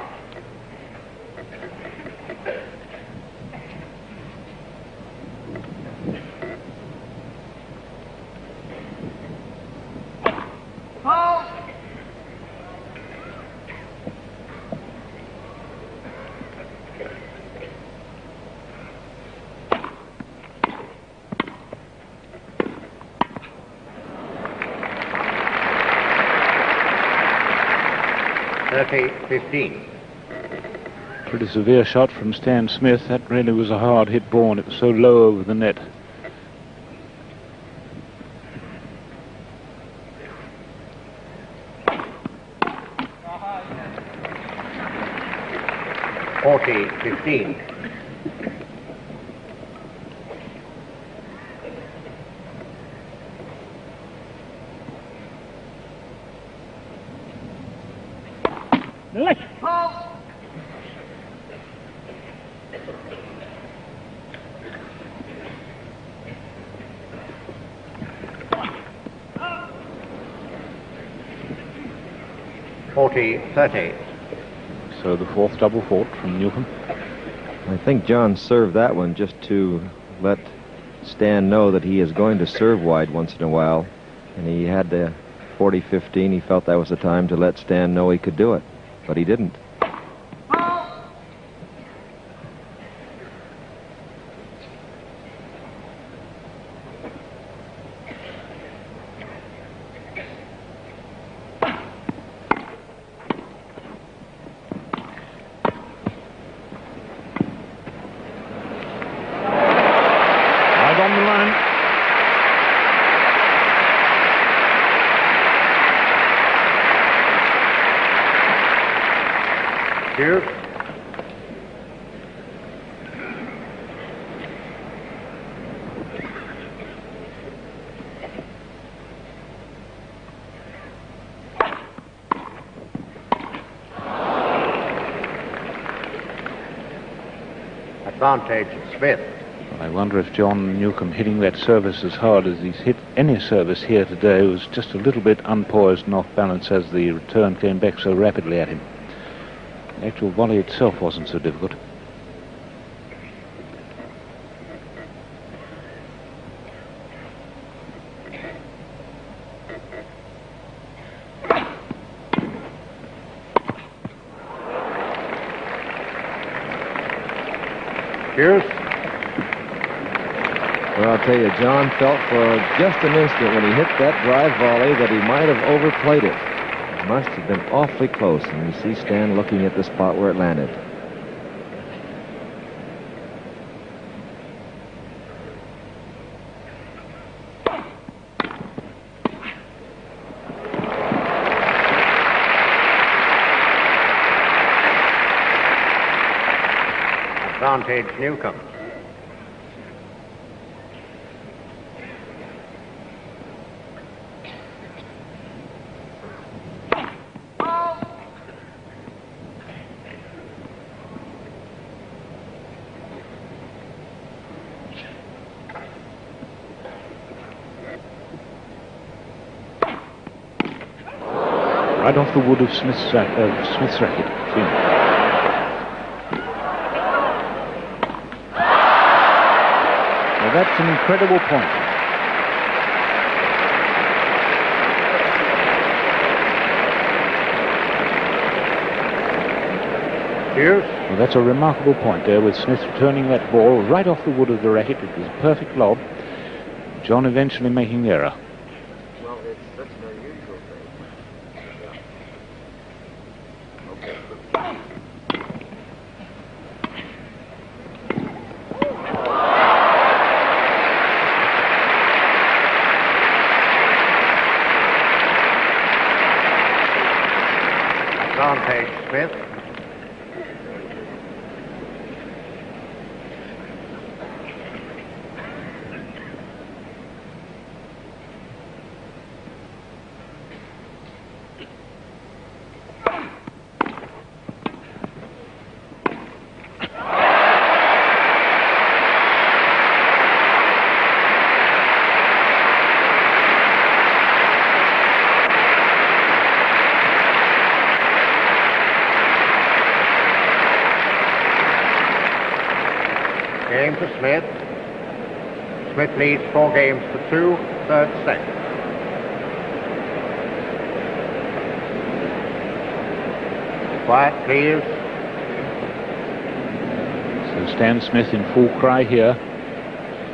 Thirty 15. Pretty severe shot from Stan Smith. That really was a hard hit ball, and it was so low over the net. Forty 15. Out. 15 Left. So the fourth double fault from Newcombe. I think John served that one just to let Stan know that he is going to serve wide once in a while. And he had the 40-15. He felt that was the time to let Stan know he could do it. But he didn't. Here. Advantage Smith. I wonder if John Newcombe hitting that service as hard as he's hit any service here today was just a little bit unpoised and off balance as the return came back so rapidly at him. The actual volley itself wasn't so difficult. Here's. Well, I'll tell you, John felt for just an instant when he hit that drive volley that he might have overplayed it. It must have been awfully close, and you see Stan looking at the spot where it landed. Advantage Newcombe. Right off the wood of Smith's racket. Now that's an incredible point. Here's. Well, that's a remarkable point there with Smith returning that ball right off the wood of the racket. It was a perfect lob. John eventually making the error. Well, it's such an unusual thing. Advantage Smith. Game to Smith. Smith leads 4 games to 2, third set. Quiet, please. So Stan Smith in full cry here.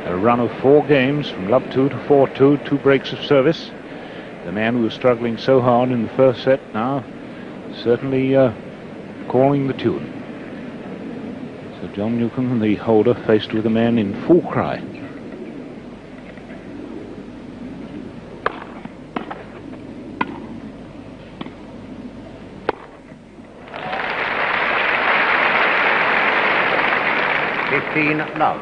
A run of 4 games from love 2 to 4-2, 2 breaks of service. The man who was struggling so hard in the first set now certainly calling the tune. So John Newcombe, the holder, faced with a man in full cry. Love.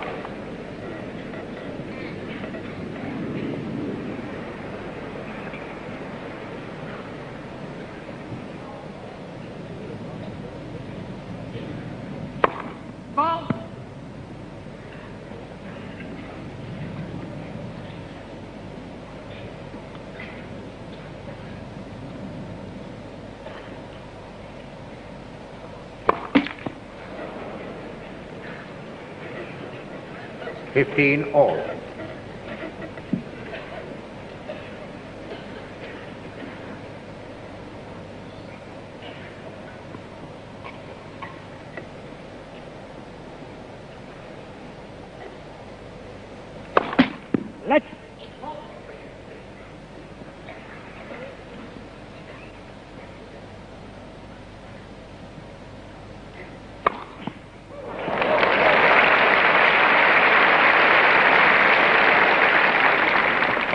15 all. Let's.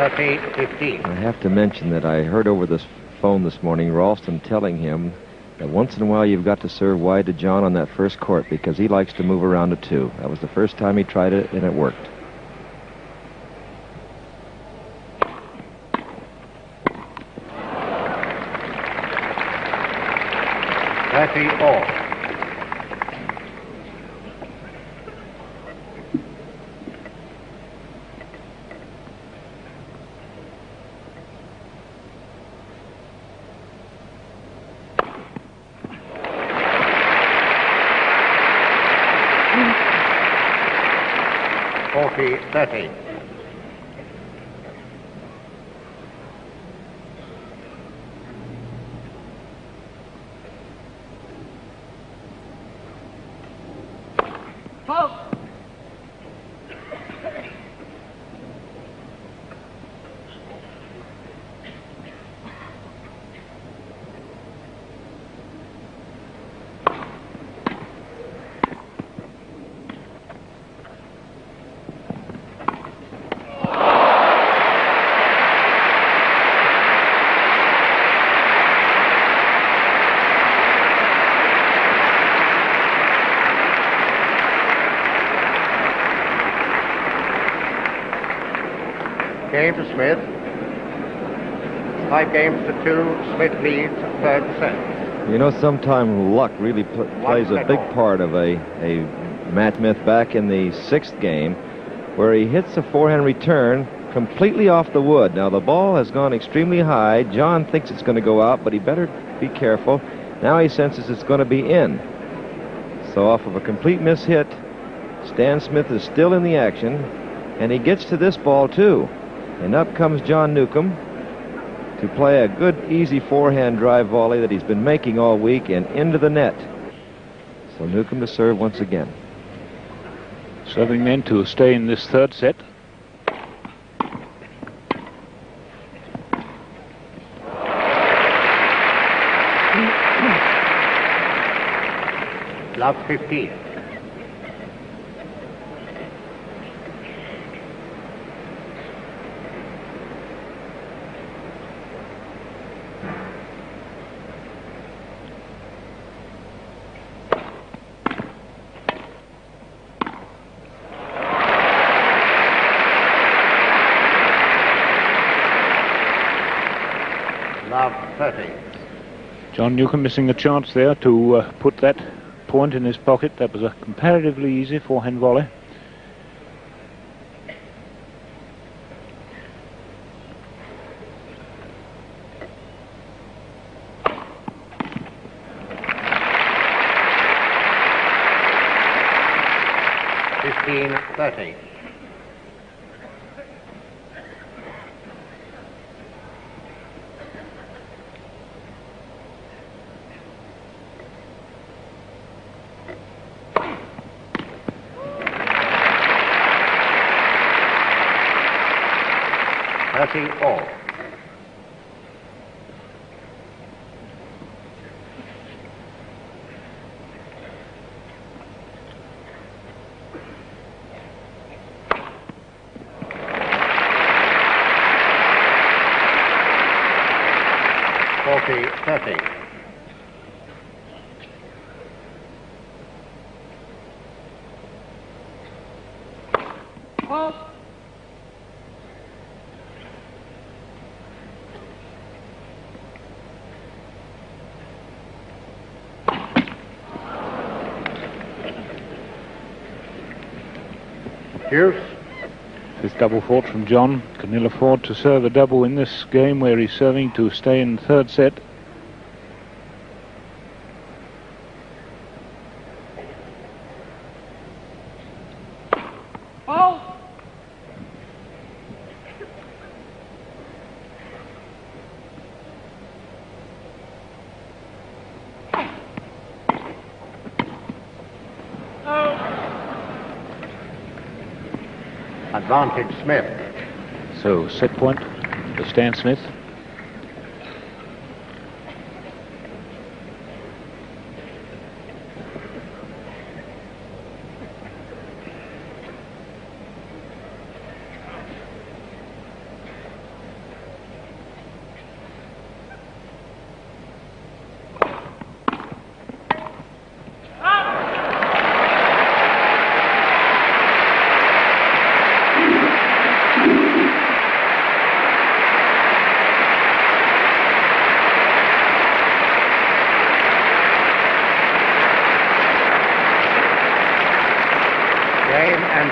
I have to mention that I heard over this phone this morning Ralston telling him that once in a while you've got to serve wide to John on that first court because he likes to move around a 2. That was the first time he tried it, and it worked. All. Forty 30. Game to Smith. 5 games to 2. Smith leads 3rd set. You know, sometimes luck really plays a big part of a Matt Smith back in the 6th game, where he hits a forehand return completely off the wood. Now, the ball has gone extremely high. John thinks it's going to go out, but he better be careful. Now he senses it's going to be in. So off of a complete miss hit, Stan Smith is still in the action, and he gets to this ball, too. And up comes John Newcombe to play a good, easy forehand drive volley that he's been making all week and into the net. So Newcombe to serve once again. Serving men to stay in this 3rd set. Love 15. Love 30. John Newcombe missing a chance there to put that point in his pocket. That was a comparatively easy forehand volley. Fifteen 30. All. Forty 30. Hughes. This double fault from John can ill afford to serve a double in this game where he's serving to stay in 3rd set. Oh! Advantage Smith. So set point for Stan Smith.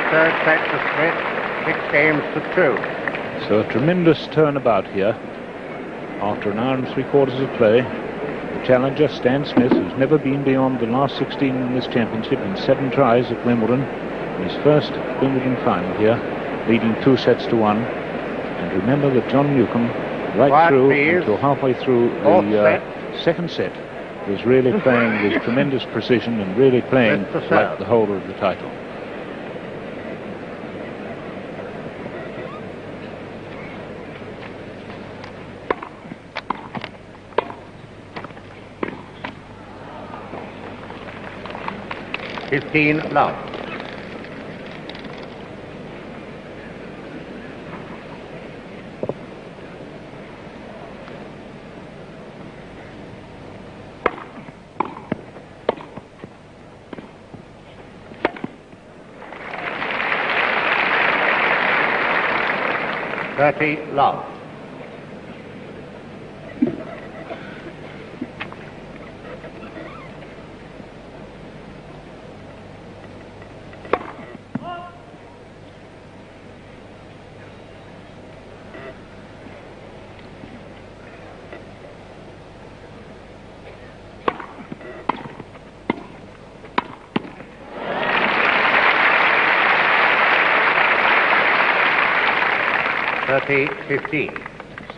Third set to Smith, 6 games to 2. So a tremendous turnabout here. After an hour and 3/4 of play, the challenger, Stan Smith, who's never been beyond the last 16 in this championship in 7 tries at Wimbledon, in his first Wimbledon final here, leading 2 sets to 1. And remember that John Newcombe, right through until halfway through the second set, was really playing with tremendous precision and really playing like the holder of the title. Love. Love.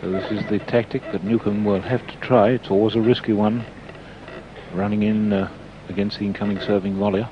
So this is the tactic that Newcombe will have to try. It's always a risky one, running in against the incoming serving volleyer.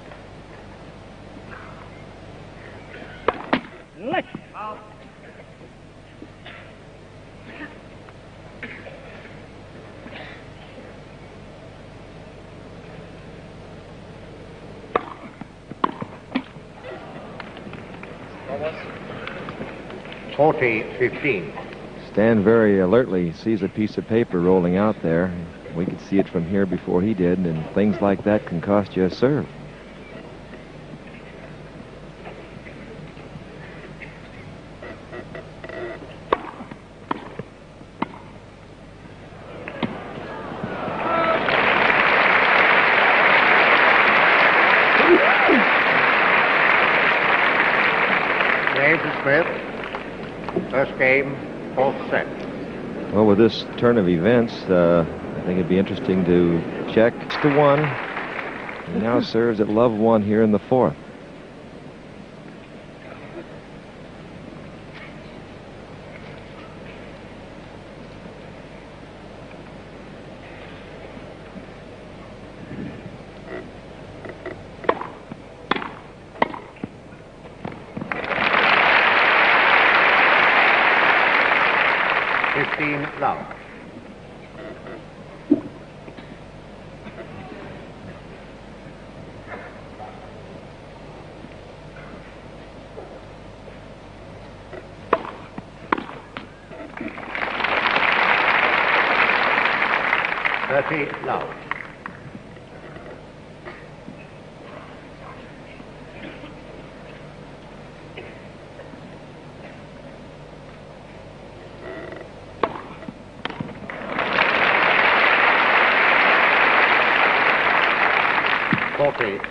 Stan very alertly sees a piece of paper rolling out there. We could see it from here before he did, and things like that can cost you a serve. First game, 4th set. Well, with this turn of events, I think it'd be interesting to check to 1. He now serves at love 1 here in the 4th. Love. Love.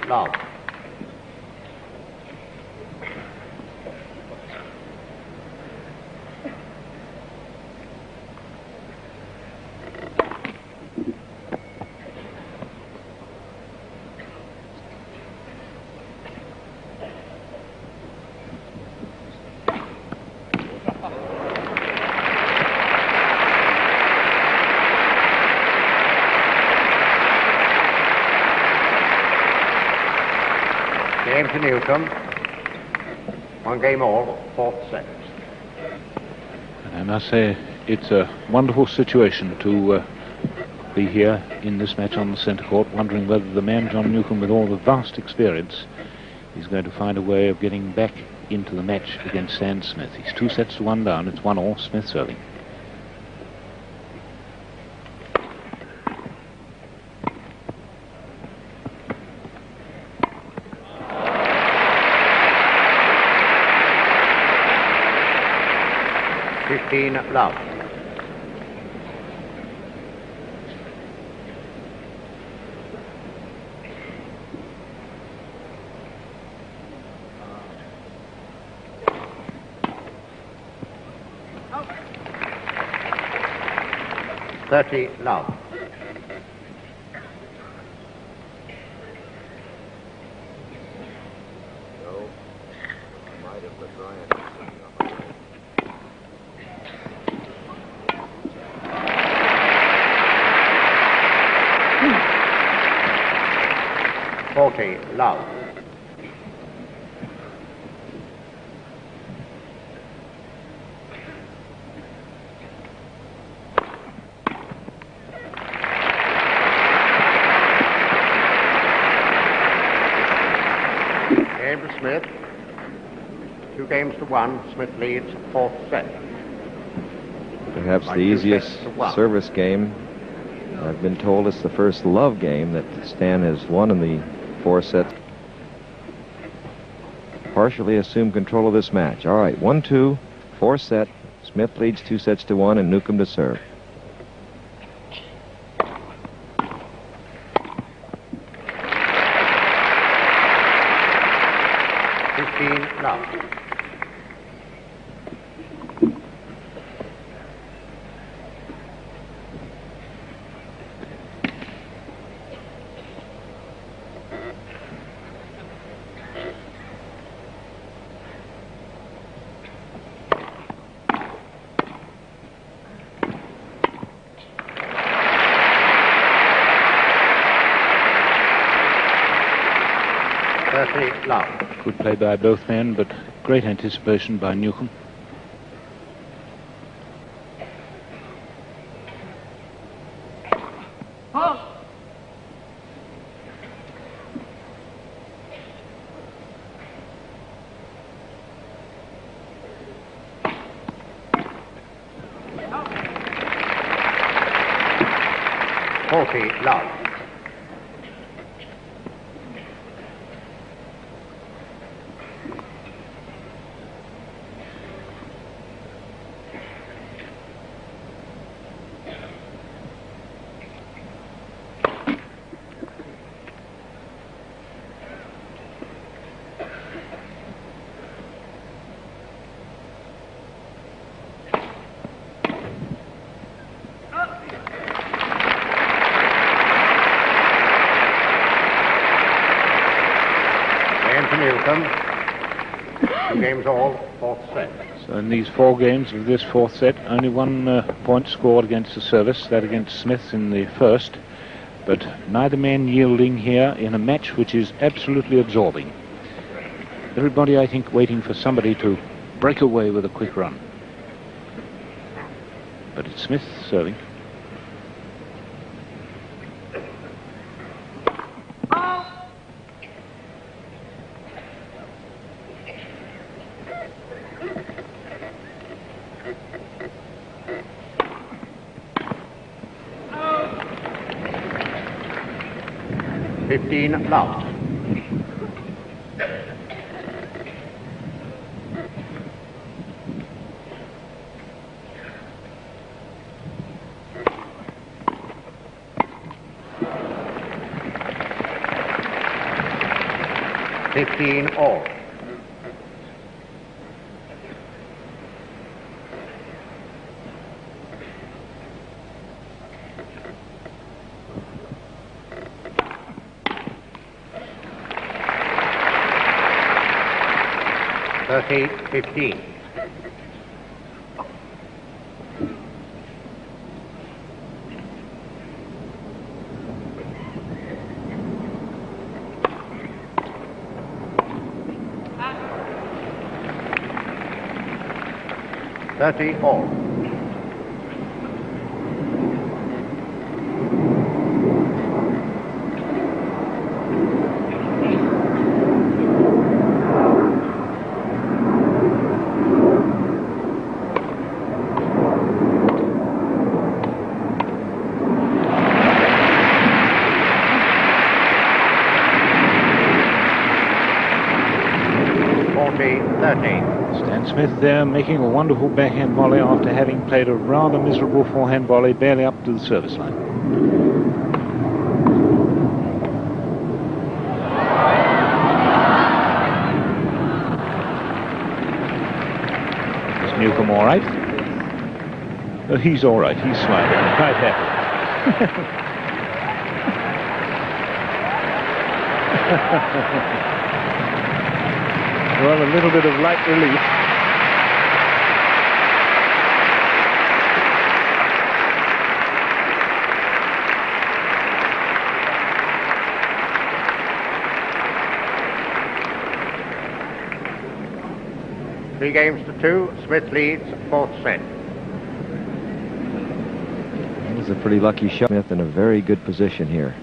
Love. Game to Newcombe. 1 game all, 4th set. And I must say, it's a wonderful situation to be here in this match on the centre court, wondering whether the man John Newcombe, with all the vast experience, is going to find a way of getting back into the match against Stan Smith. He's 2 sets to 1 down. It's 1-all, Smith serving. Love. Out. 30 love. No, I might have let Ryan. 40 love. Game to Smith. 2 games to 1. Smith leads 4th set. Perhaps Like the 2 easiest sets to 1. service game. I've been told it's the first love game that Stan has won in the 4 sets. Partially assumed control of this match. All right, 1-2, 4th set. Smith leads 2 sets to 1, and Newcombe to serve. Love. Love. Good play by both men, but great anticipation by Newcombe. Halt. Love. Newcombe. 2 games all, 4th set. So in these 4 games of this 4th set, only 1 point scored against the service, that against Smith in the first. But neither man yielding here in a match which is absolutely absorbing. Everybody, I think, waiting for somebody to break away with a quick run. But it's Smith serving. Love. All. 30-15. 30 all. Stan Smith there making a wonderful backhand volley after having played a rather miserable forehand volley barely up to the service line. Is Newcombe all right? He's all right. He's smiling quite happy. Well, a little bit of light relief. Three games to 2. Smith leads fourth set. That was a pretty lucky shot. Smith in a very good position here.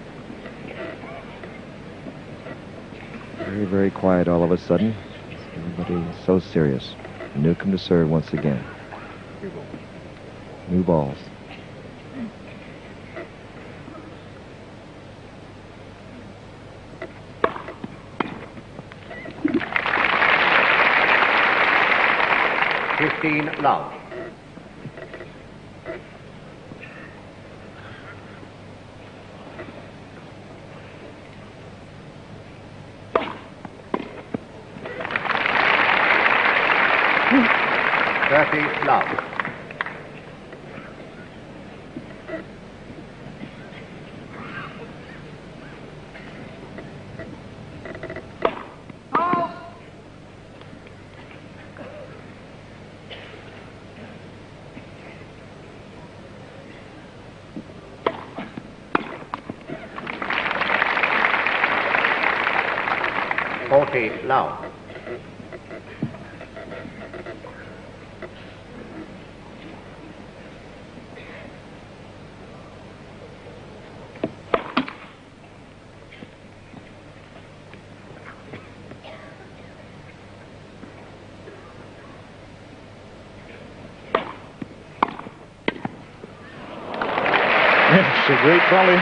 Very, very quiet all of a sudden. Everybody so serious. Newcombe to serve once again. New balls. Love. Love. Love. It's a great volley.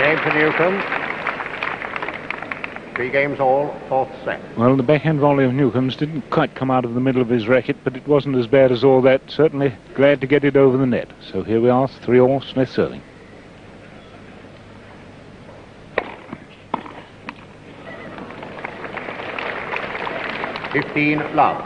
Game for Newcombe. 3 games all, fourth set. Well, the backhand volley of Newcombe's didn't quite come out of the middle of his racket, but it wasn't as bad as all that. Certainly glad to get it over the net. So here we are, 3 all, Smith serving. Love.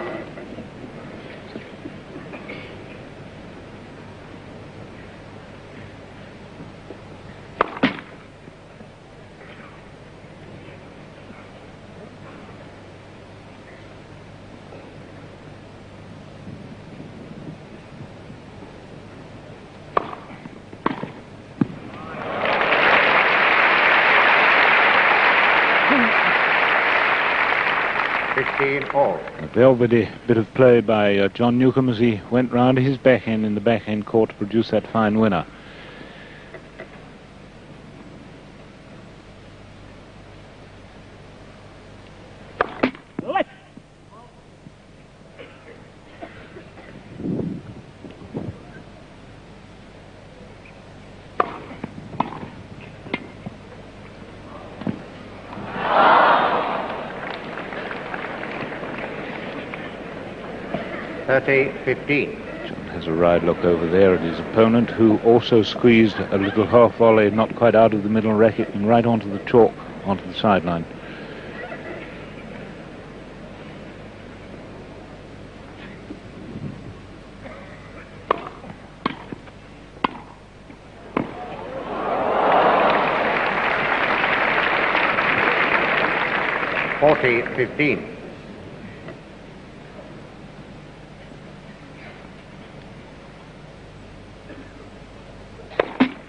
All. A velvety bit of play by John Newcombe as he went round his backhand in the backhand court to produce that fine winner. Left. John has a wide look over there at his opponent, who also squeezed a little half volley, not quite out of the middle racket, and right onto the chalk, onto the sideline.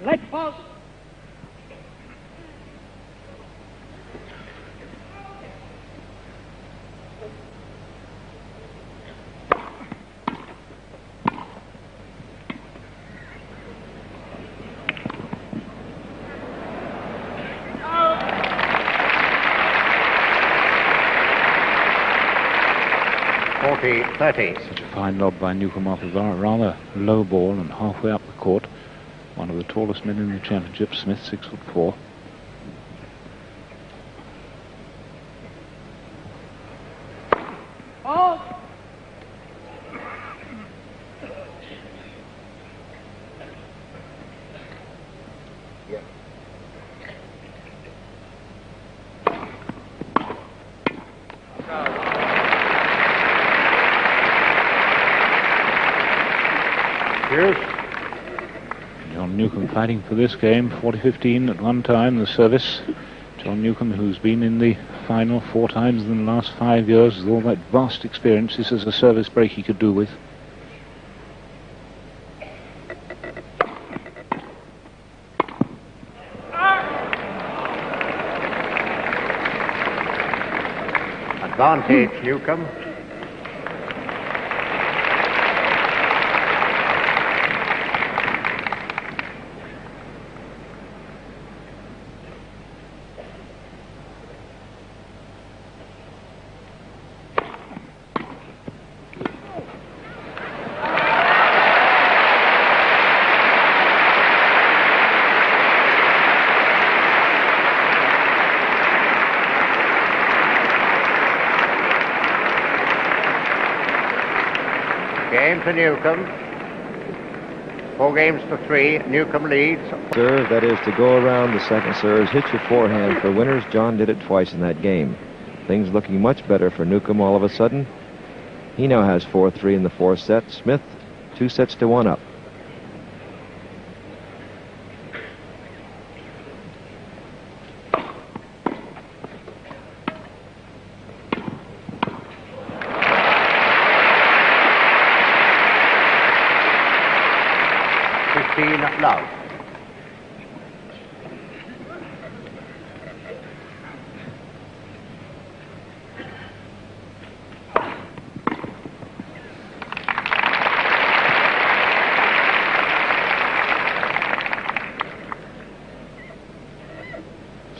Left pass. 40-30. Such a fine lob by Newcombe off a rather low ball and halfway up the court. One of the tallest men in the championship, Smith, 6'4". John Newcombe fighting for this game, 40-15 at one time, the service. John Newcombe, who's been in the final 4 times in the last 5 years, with all that vast experience, this is a service break he could do with. Advantage, Newcombe. Game to Newcombe. 4-3. Newcombe leads. Serve, that is to go around the second serves, hit your forehand for winners. John did it twice in that game. Things looking much better for Newcombe all of a sudden. He now has 4-3 in the 4th set. Smith, 2 sets to 1 up. Love.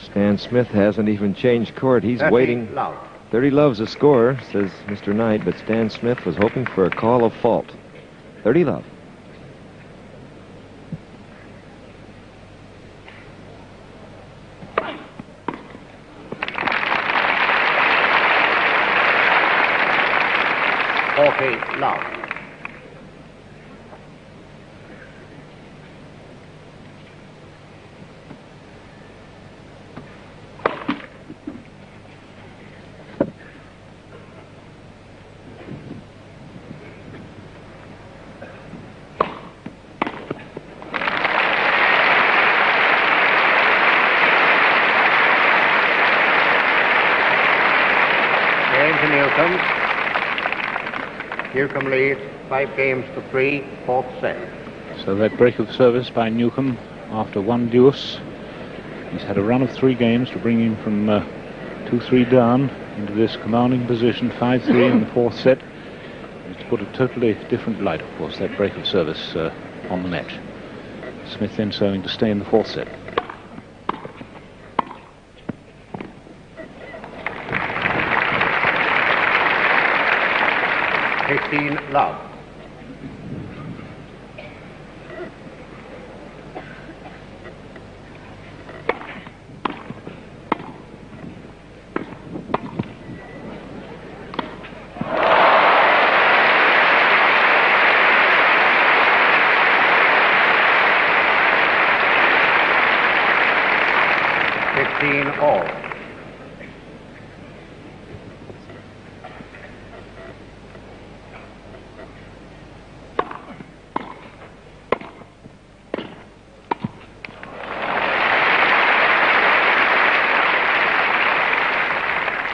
Stan Smith hasn't even changed court. He's 30 waiting. Love. 30 love's a score, says Mr. Knight, but Stan Smith was hoping for a call of fault. 30 love. Love. Game to Newcombe. Newcombe leads 5-3, 4th set. So that break of service by Newcombe after 1 deuce. He's had a run of 3 games to bring him from 2-3 down into this commanding position, 5-3 in the 4th set. It's put a totally different light, of course, that break of service on the match. Smith then serving to stay in the 4th set. Love. All.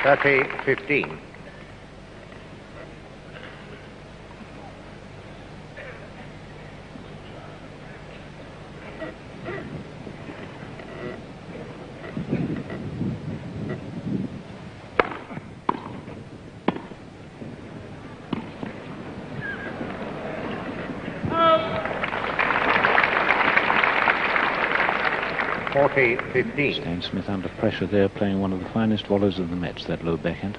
$30-15. Stan Smith under pressure there, playing one of the finest volleys of the match, that low backhand.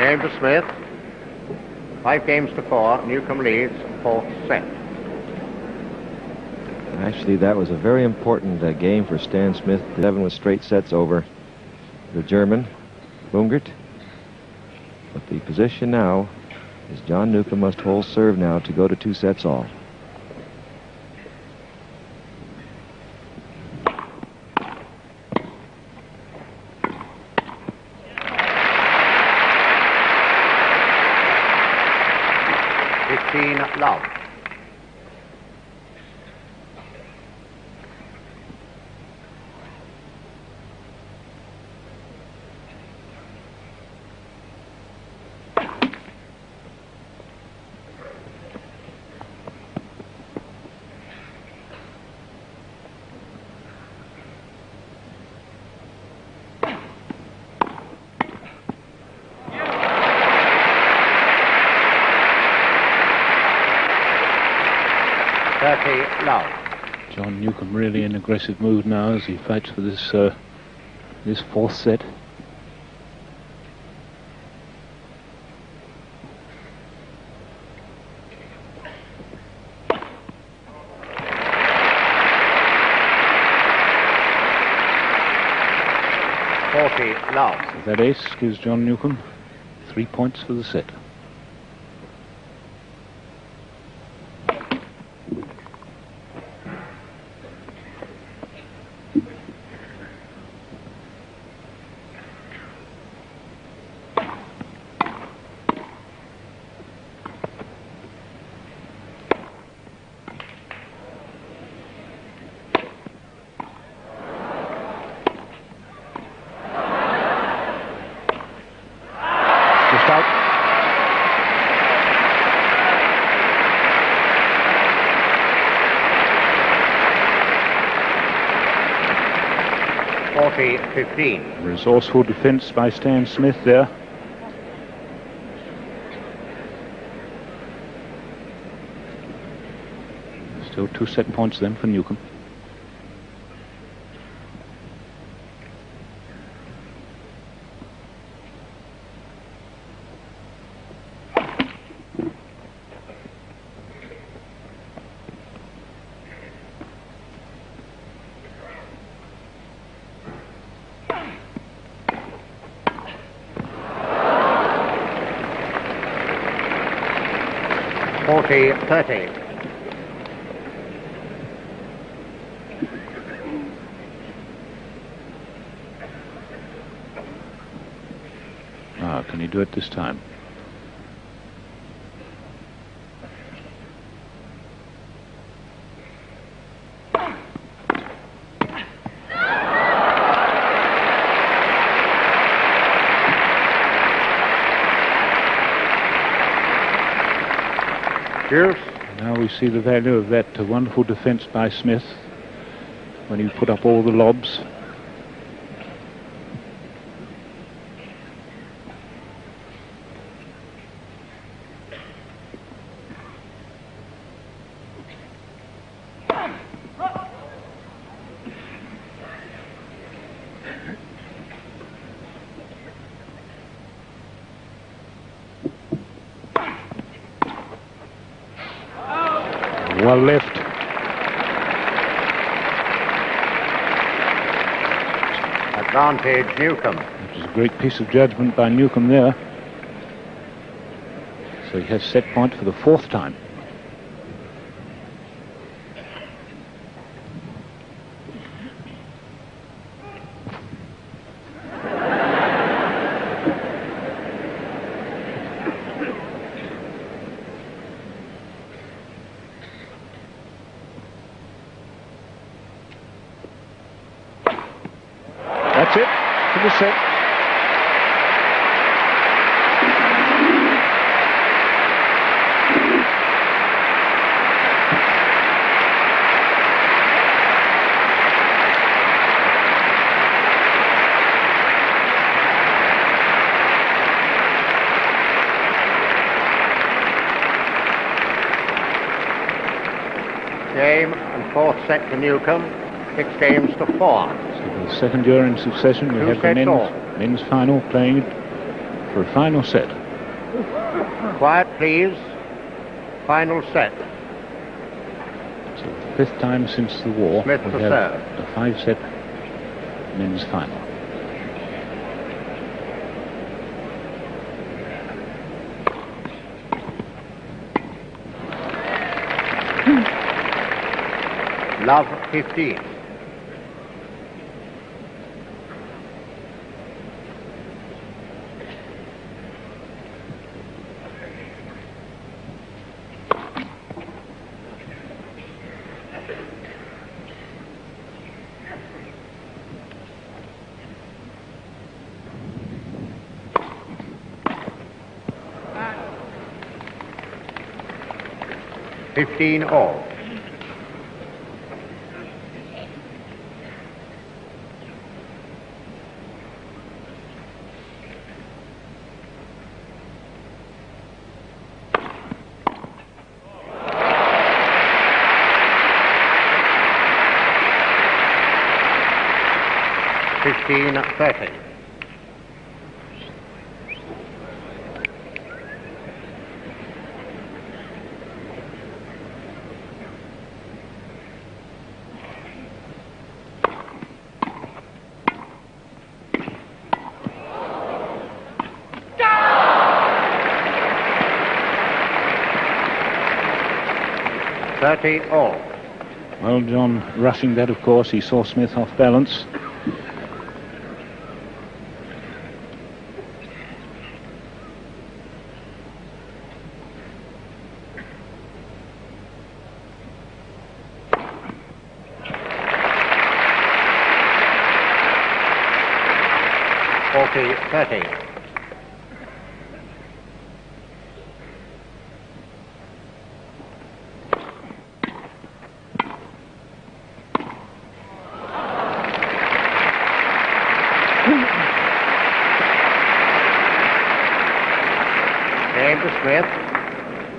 Game to Smith. 5 games to 4. Newcombe leads 4th set. Actually, that was a very important game for Stan Smith. 7 with straight sets over the German, Bungert. But the position now is John Newcombe must hold serve now to go to 2 sets all. Love. John Newcombe really in aggressive mood now as he fights for this this 4th set. Love. So that ace gives John Newcombe 3 points for the set. Just out. .15. Resourceful defense by Stan Smith there. Still 2 set points then for Newcombe. .30. Can he do it this time? Cheers. Now we see the value of that wonderful defense by Smith when he put up all the lobs. Well left. Advantage Newcombe. Which is a great piece of judgment by Newcombe there. So he has set point for the 4th time. That's it for the set. Game and 4th set to Newcombe. 6 games to 4. So for the 2nd year in succession, we have the men's final playing for a final set. Quiet, please. Final set. So the 5th time since the war Smith we to have serve. a 5-set men's final. Love 15. All. Fifteen 30. All. Well, John rushing that, of course. He saw Smith off balance. Forty 30. Game to Smith.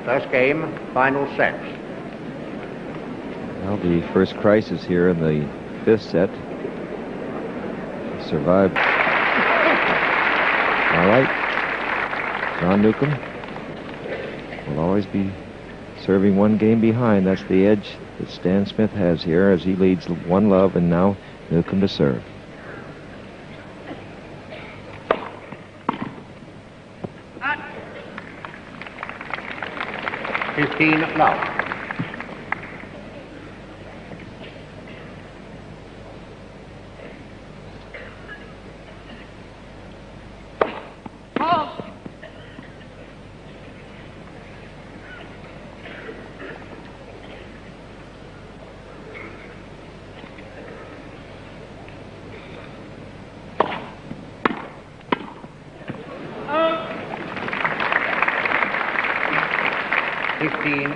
First game, final set. Well, the first crisis here in the 5th set. Survived. All right. John Newcombe will always be serving one game behind. That's the edge that Stan Smith has here as he leads 1-love, and now Newcombe to serve. Love.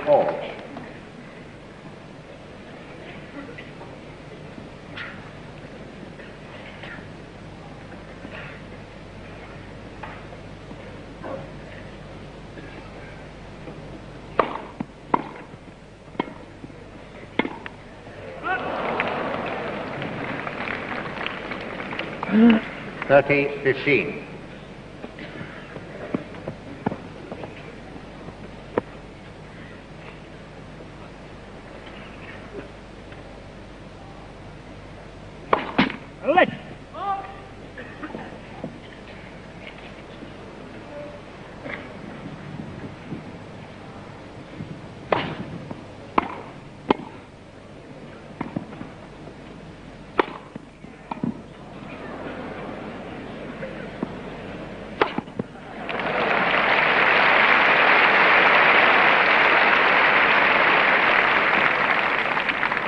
All. Mm. 15. Let's.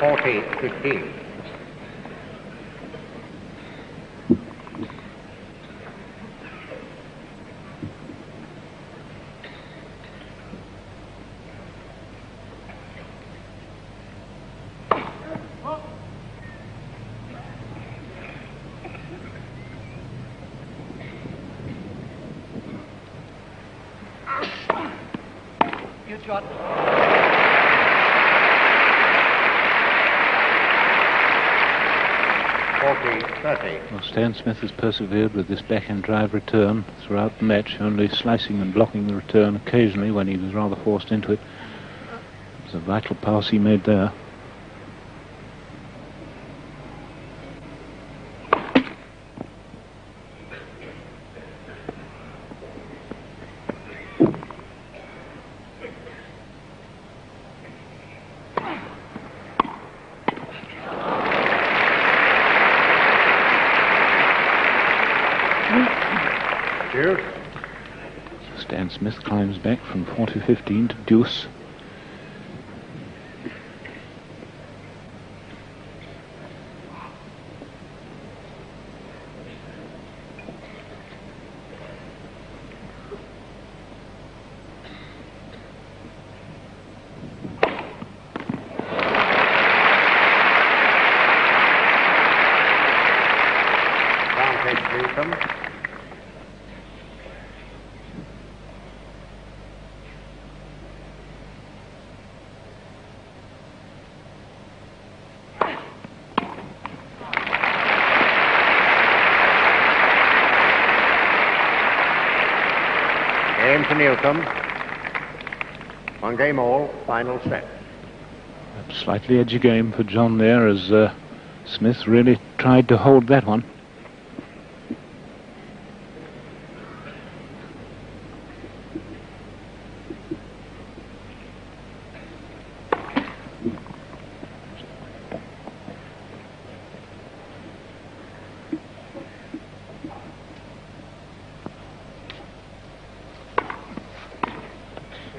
Forty 15. Good shot. 40-30. Well, Stan Smith has persevered with this backhand drive return throughout the match, only slicing and blocking the return occasionally when he was rather forced into it. It was a vital pass he made there. Stan Smith climbs back from 40-15 to deuce. Newcombe. Game to Newcombe. 1 game all, final set. A slightly edgy game for John there, as Smith really tried to hold that one.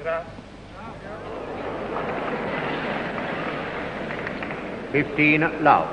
Gracias. 15 love.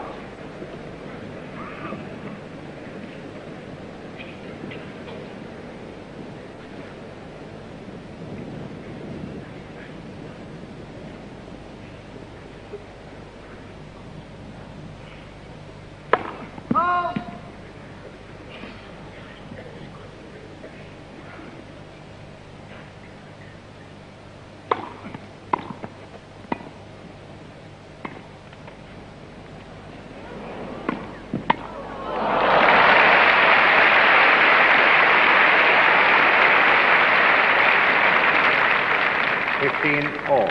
All.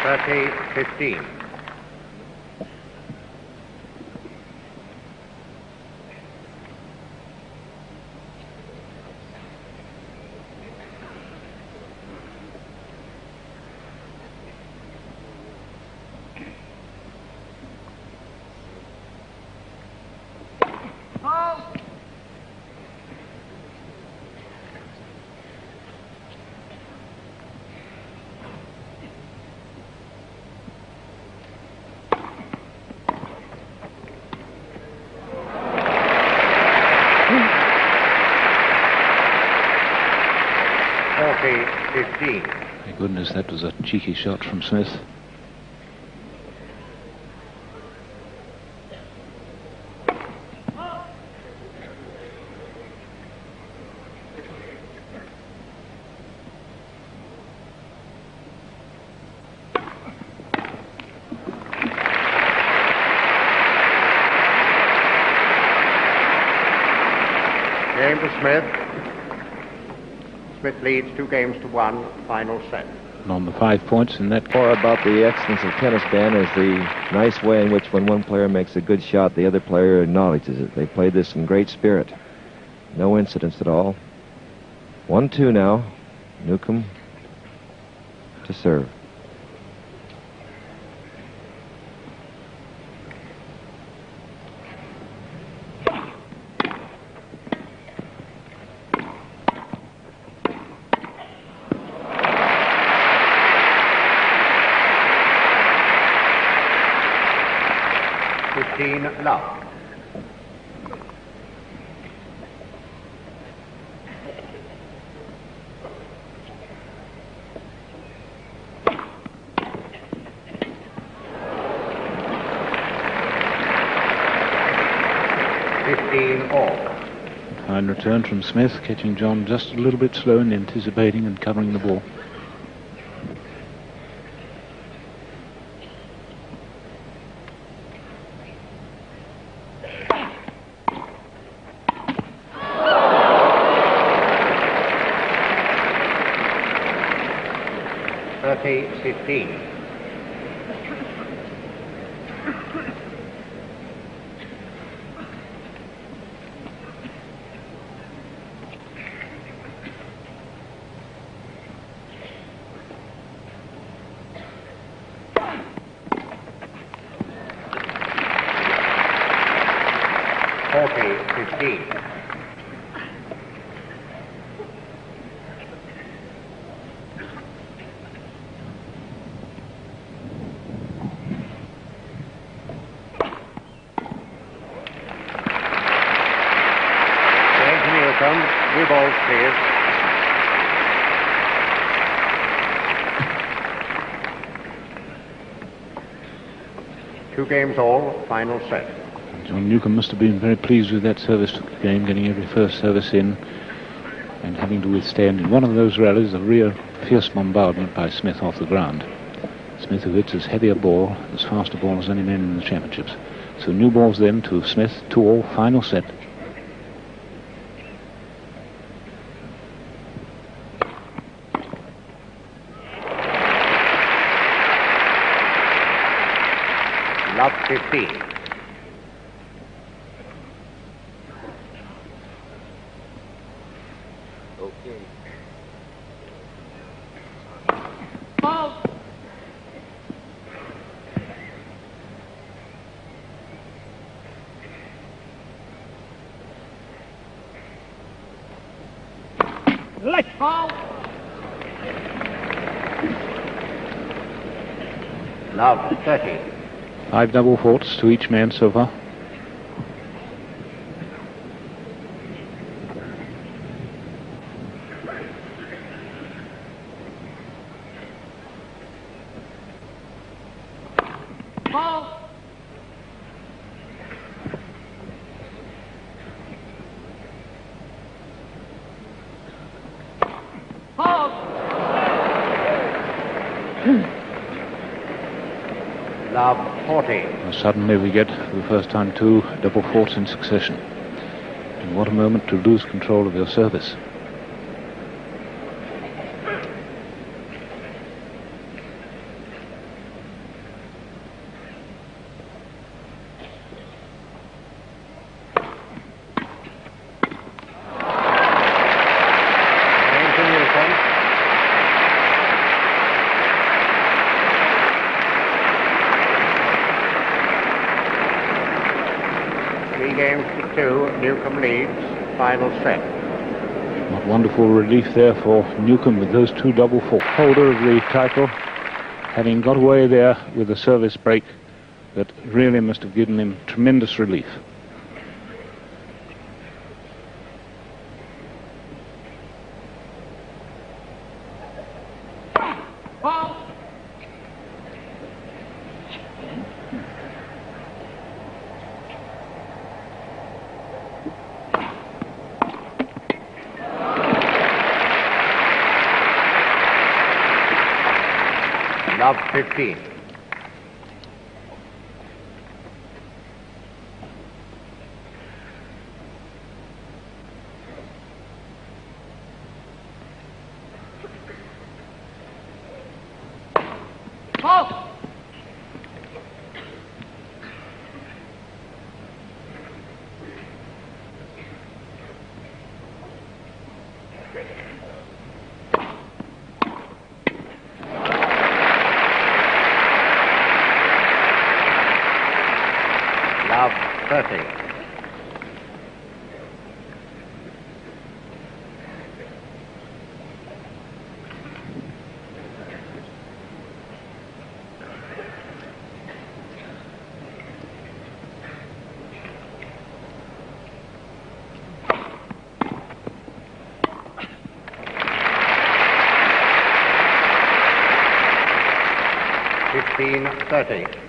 Thirty 15. My goodness, that was a cheeky shot from Smith. Game to Smith. Smith leads 2 games to 1, final set. And on the 5 points in that. More about the excellence of tennis, Dan, is the nice way in which when one player makes a good shot, the other player acknowledges it. They played this in great spirit. No incidents at all. 1-2 now. Newcombe to serve. Love. Fine return from Smith, catching John just a little bit slow in anticipating and covering the ball. .15. New balls, please. Two games all, final set. John Newcombe must have been very pleased with that service game, getting every first service in and having to withstand in one of those rallies a real fierce bombardment by Smith off the ground. Smith, who hits as heavy a ball, as fast a ball as any man in the championships. So new balls then to Smith, 2-all, final set. Love 15. Okay. Let's go. Love 30. 5 double faults to each man so far. Love 40. Well, suddenly we get, for the first time, 2 double faults in succession. And what a moment to lose control of your service. Newcombe leads, final set. What wonderful relief there for Newcombe with those 2 double faults. Holder of the title, having got away there with a service break that really must have given him tremendous relief. Love 15. Love 30. .30.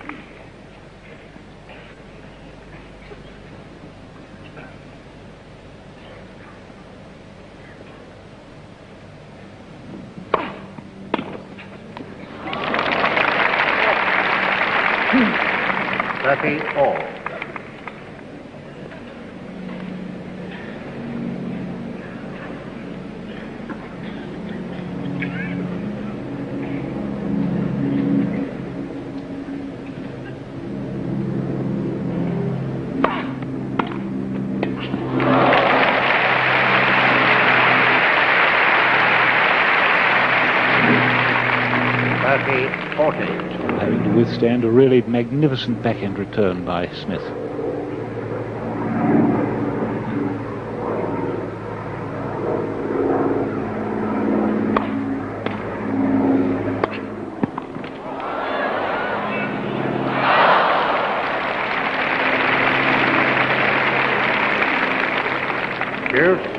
30 all. Having to withstand a really magnificent backhand return by Smith. Cheers.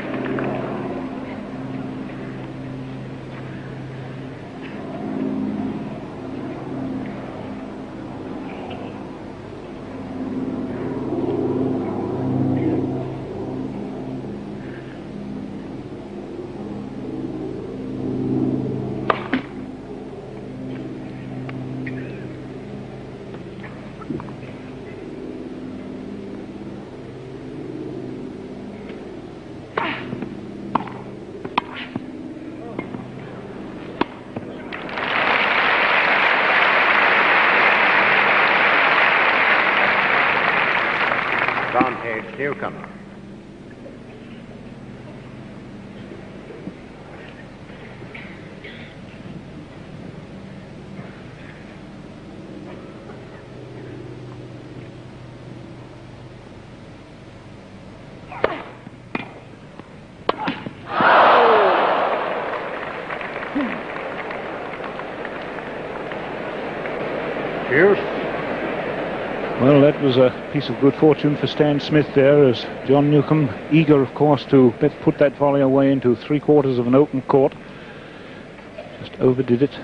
Advantage Newcombe. Cheers. Well, that was a piece of good fortune for Stan Smith there, as John Newcombe, eager of course to put that volley away into 3/4 of an open court, just overdid it.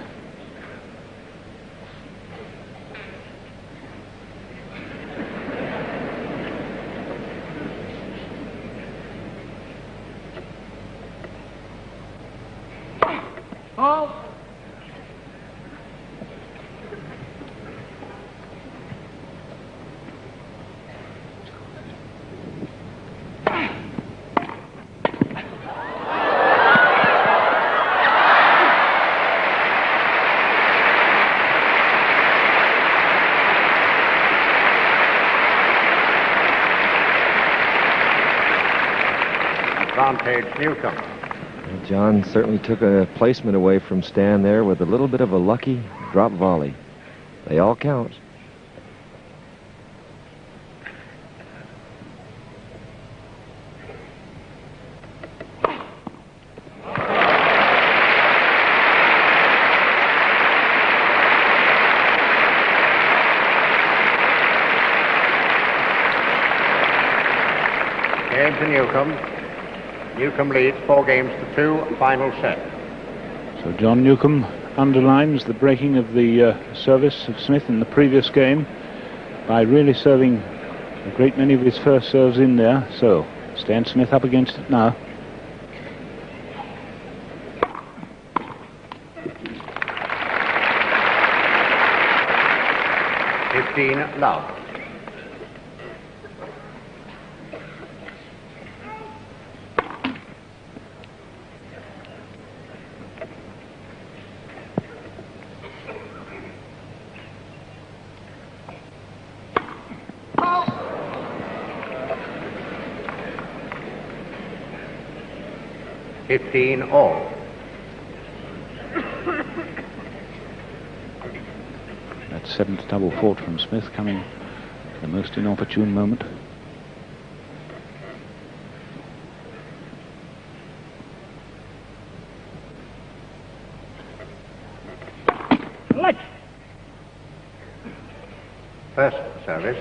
All. Advantage Newcombe. John certainly took a placement away from Stan there with a little bit of a lucky drop volley. They all count. Game to Newcombe. Newcombe leads 4 games to 2, final set. So John Newcombe underlines the breaking of the service of Smith in the previous game by really serving a great many of his first serves in there. So Stan Smith up against it now. Love. Oh. 15 all. That 7th double fault from Smith coming at the most inopportune moment. Let. First service.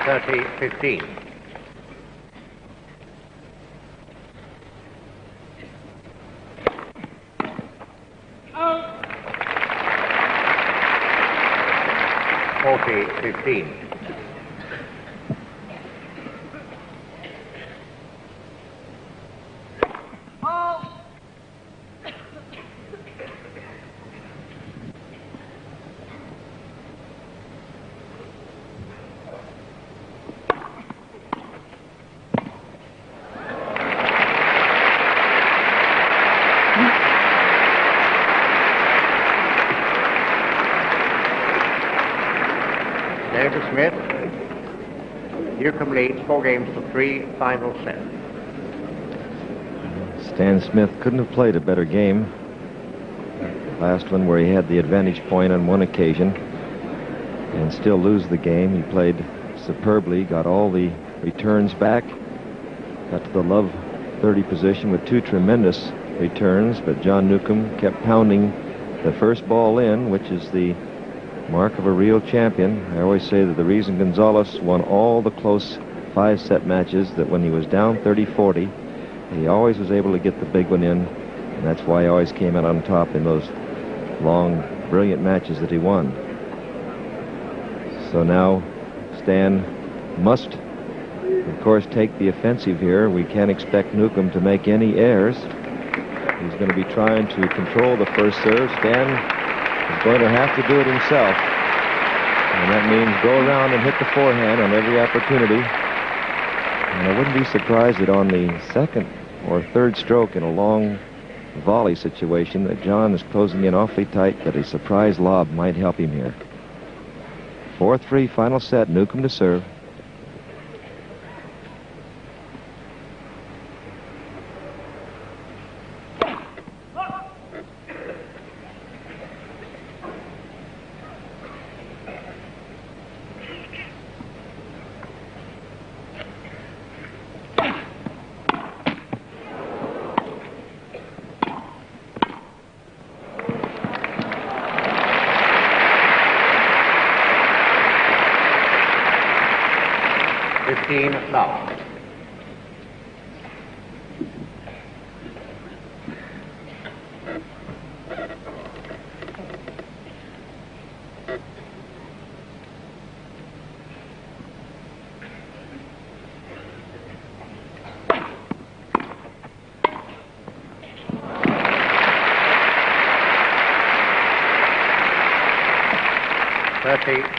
$30-15. 40-15. Smith. Newcombe leads 4-3, final set. Stan Smith couldn't have played a better game. Last one where he had the advantage point on one occasion and still lose the game. He played superbly, got all the returns back, got to the love 30 position with 2 tremendous returns, but John Newcombe kept pounding the first ball in, which is the mark of a real champion. I always say that the reason Gonzalez won all the close 5-set matches, that when he was down 30-40, he always was able to get the big one in, and that's why he always came out on top in those long, brilliant matches that he won. So now Stan must, of course, take the offensive here. We can't expect Newcombe to make any errors. He's going to be trying to control the first serve. Stan is going to have to do it himself. And that means go around and hit the forehand on every opportunity. And I wouldn't be surprised that on the second or third stroke in a long volley situation that John is closing in awfully tight, that a surprise lob might help him here. 4-3 final set, Newcombe to serve. Love.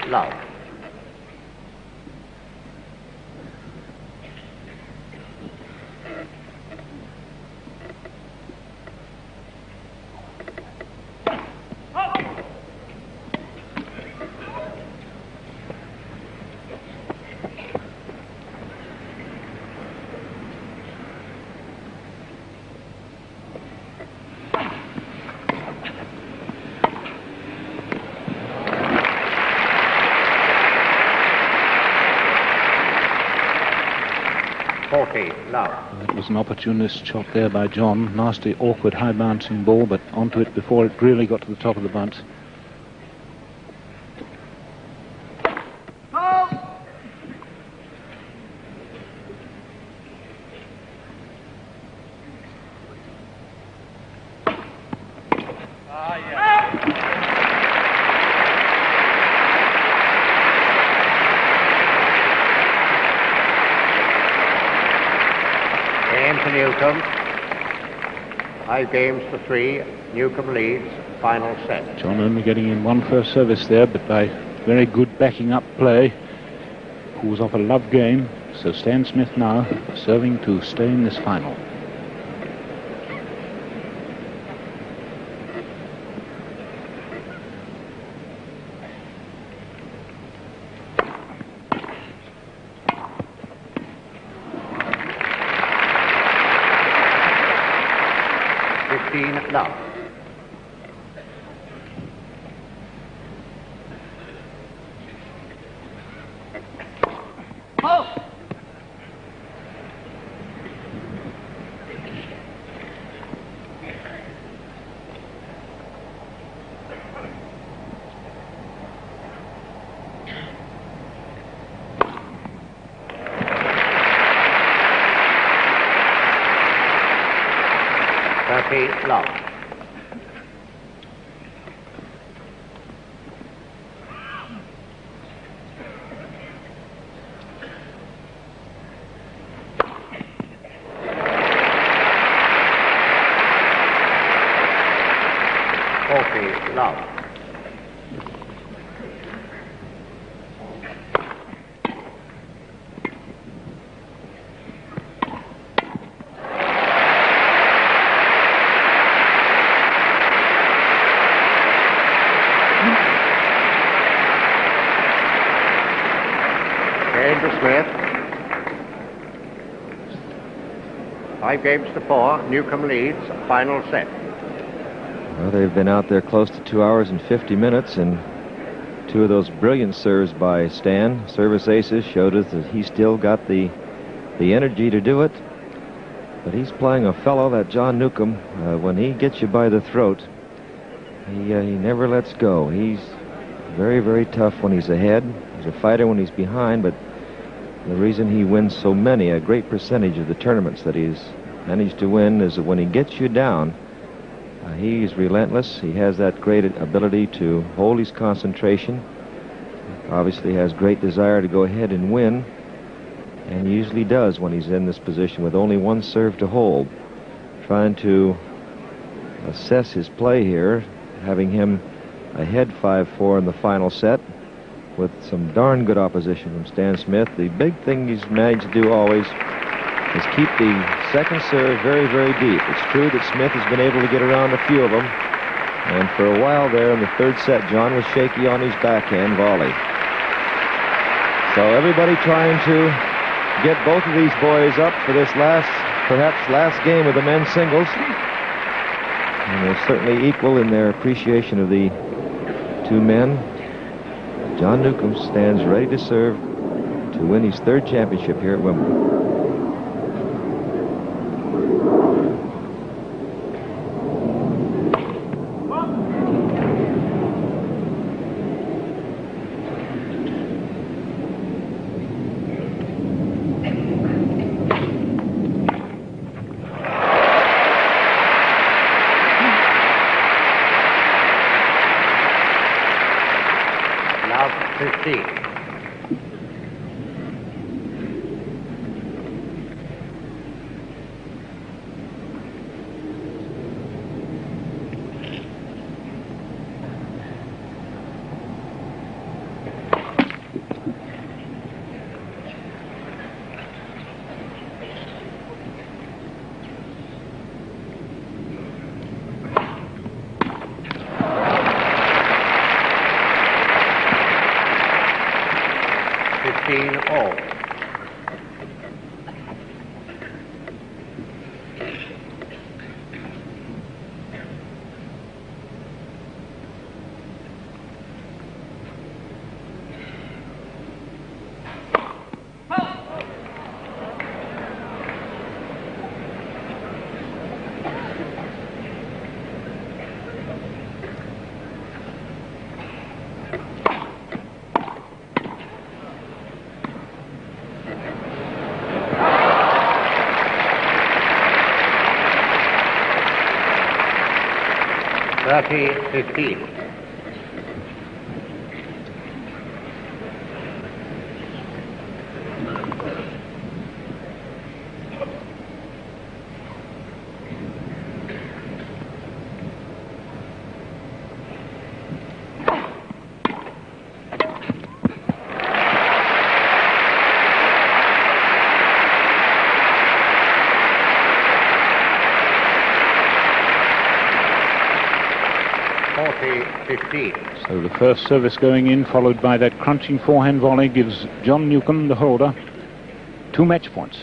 Love. That was an opportunist shot there by John. Nasty, awkward, high bouncing ball, but onto it before it really got to the top of the bounce. Newcombe. 5-3. Newcombe leads. Final set. John only getting in one first service there, but by very good backing up play. Who was off a love game. So Stan Smith now serving to stay in this final. Love. Love. game to Smith. 5 games to 4. Newcombe leads. Final set. Well, they've been out there close to 2 hours and 50 minutes, and 2 of those brilliant serves by Stan, service aces, showed us that he still got the energy to do it. But he's playing a fellow, that John Newcombe, when he gets you by the throat, he never lets go. He's very, very tough when he's ahead. He's a fighter when he's behind, but the reason he wins so many, a great percentage of the tournaments that he's managed to win, is that when he gets you down, he's relentless. He has that great ability to hold his concentration. Obviously has great desire to go ahead and win, and he usually does when he's in this position with only 1 serve to hold. Trying to assess his play here, having him ahead 5-4 in the final set with some darn good opposition from Stan Smith. The big thing he's managed to do always is keep the second serve very, very deep. It's true that Smith has been able to get around a few of them, and for a while there in the 3rd set, John was shaky on his backhand volley. So everybody trying to get both of these boys up for this perhaps last game of the men's singles. And they're certainly equal in their appreciation of the 2 men. John Newcombe stands ready to serve to win his 3rd championship here at Wimbledon. Now 15. All. Racquet 15. So the first service going in, followed by that crunching forehand volley, gives John Newcombe, the holder, 2 match points.